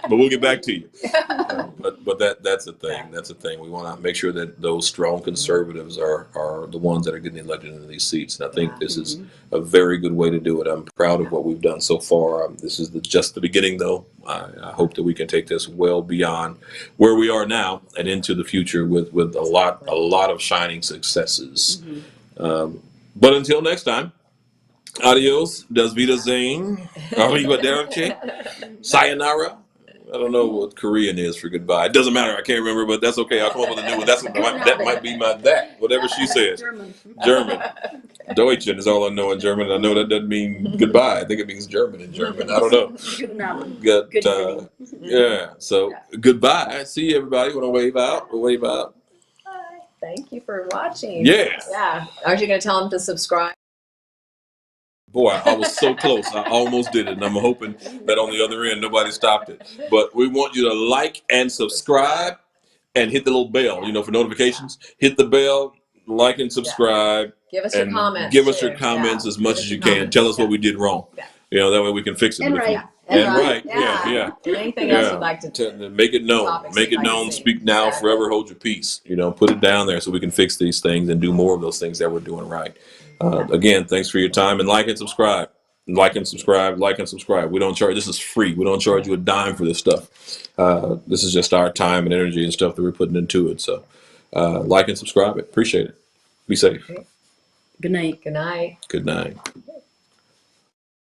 But we'll get back to you. But that's the thing. That's the thing. We want to make sure that those strong conservatives are the ones that are getting elected into these seats. And I think this is a very good way to do it. I'm proud of what we've done so far. This is just the beginning, though. I hope that we can take this well beyond where we are now and into the future with a lot of shining successes. But until next time, adios, das Wiedersehen, arrivederci, sayonara. I don't know what Korean is for goodbye. It doesn't matter. I can't remember, but that's okay. I'll come up with a new one. That might be whatever she says. German. Deutschen is all I know in German. I know that doesn't mean goodbye. I think it means German in German. I don't know. So goodbye. See you, everybody. Want to wave out? We'll wave out. Bye. Thank you for watching. Yeah. Yeah. Aren't you going to tell them to subscribe? Boy, I was so close. I almost did it, and I'm hoping that on the other end, nobody stopped it. But we want you to like and subscribe and hit the little bell, for notifications. Hit the bell, like and subscribe. Give us your comments. Give us your comments as much as you can. Tell us what we did wrong. That way we can fix it. And right. Yeah. And anything else you'd like to make it known. Make it known. Speak now, forever hold your peace. Put it down there so we can fix these things and do more of those things that we're doing right. Again, thanks for your time, and like and subscribe. Like and subscribe. We don't charge. This is free. We don't charge you a dime for this stuff. This is just our time and energy and stuff that we're putting into it. So, like and subscribe it. Appreciate it. Be safe. Good night. Good night. Good night.